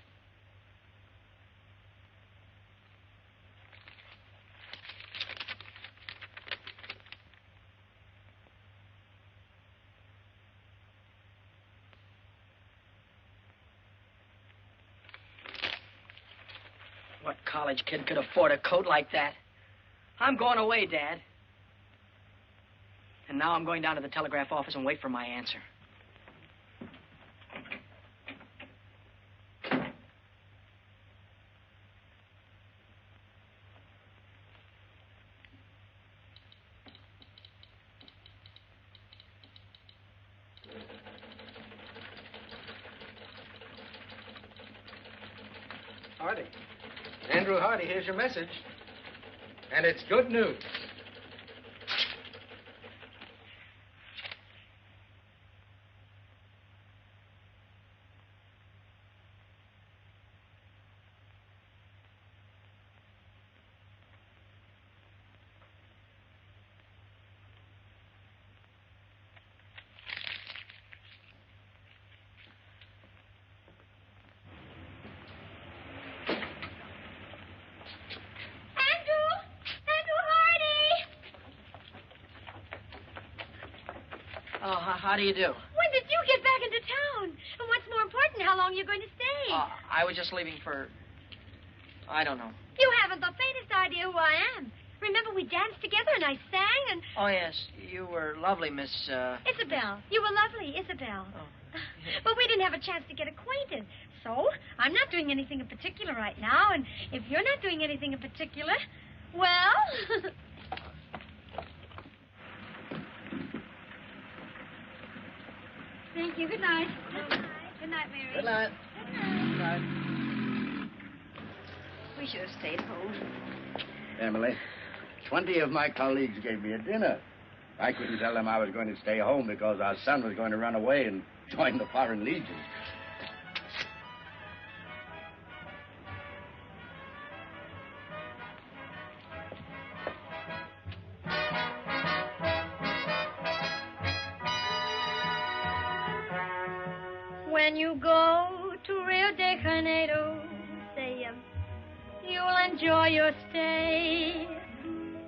college kid could afford a coat like that. I'm going away, Dad. And now I'm going down to the telegraph office and wait for my answer. Hardy. Andrew Hardy, here's your message. And it's good news. Oh, how do you do? When did you get back into town? And what's more important, how long you're going to stay? I was just leaving for... I don't know. You haven't the faintest idea who I am. Remember, we danced together and I sang and... Oh, yes. You were lovely, Miss... Isabel. You were lovely, Isabel. Oh. But we didn't have a chance to get acquainted. So, I'm not doing anything in particular right now. And if you're not doing anything in particular, well... Thank you. Good night. Good night, Mary. Good night. Good night. We should have stayed home. Emily, 20 of my colleagues gave me a dinner. I couldn't tell them I was going to stay home because our son was going to run away and join the Foreign Legion. When you go to Rio de Janeiro, say you'll enjoy your stay.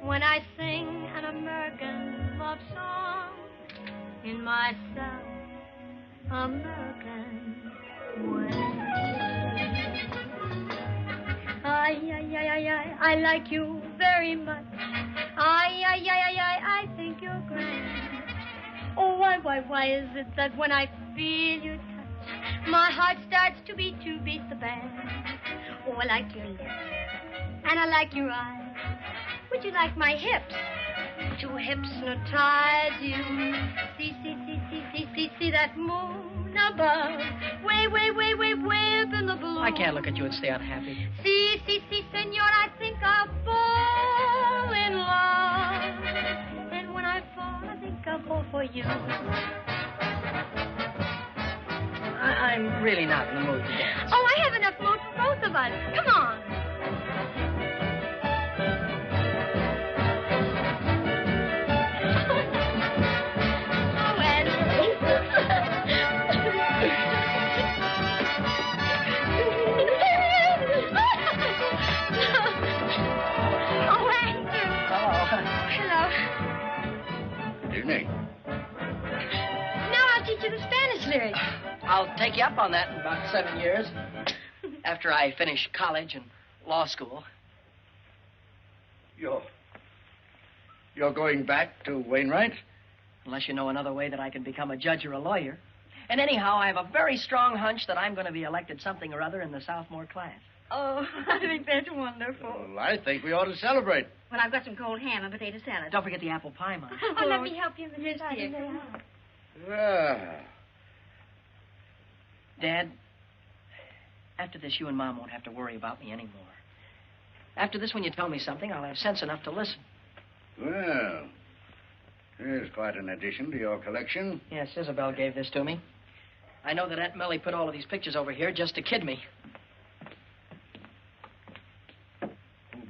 When I sing an American love song in my South American way. I like you very much. I think you're grand. Oh, why is it that when I feel your touch, my heart starts to beat the band? Oh, I like your lips, and I like your eyes. Would you like my hips to hypnotize you? See that moon above, way up in the blue. I can't look at you and stay unhappy. See, senor, I think I'll fall in love. And when I fall, I think I'll fall for you. I'm really not in the mood to dance. Oh, I have enough mood for both of us. Come on. Evening. Now I'll teach you the Spanish lyrics. I'll take you up on that in about 7 years. After I finish college and law school. You're going back to Wainwright? Unless you know another way that I can become a judge or a lawyer. And anyhow, I have a very strong hunch that I'm going to be elected something or other in the sophomore class. Oh, I think that's wonderful. Well, I think we ought to celebrate. Well, I've got some cold ham and potato salad. Don't forget the apple pie, Mom. Oh, let me help you, Mrs. Yes, dear. Eisenhower. Well, Dad, after this, you and Mom won't have to worry about me anymore. After this, when you tell me something, I'll have sense enough to listen. well, here's quite an addition to your collection. Yes, Isabel gave this to me. I know that Aunt Millie put all of these pictures over here just to kid me. Too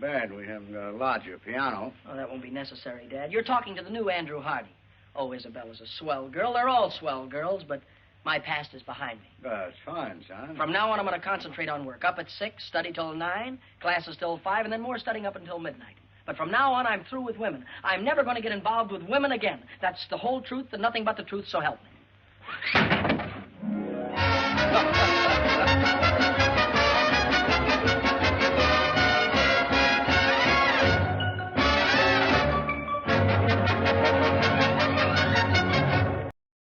bad we haven't got a larger piano. Oh, that won't be necessary, Dad. You're talking to the new Andrew Hardy. Oh, Isabella's a swell girl. They're all swell girls, but my past is behind me. That's fine, son. From now on, I'm going to concentrate on work. Up at 6, study till 9, classes till 5, and then more studying up until midnight. But from now on, I'm through with women. I'm never going to get involved with women again. That's the whole truth and nothing but the truth, so help me.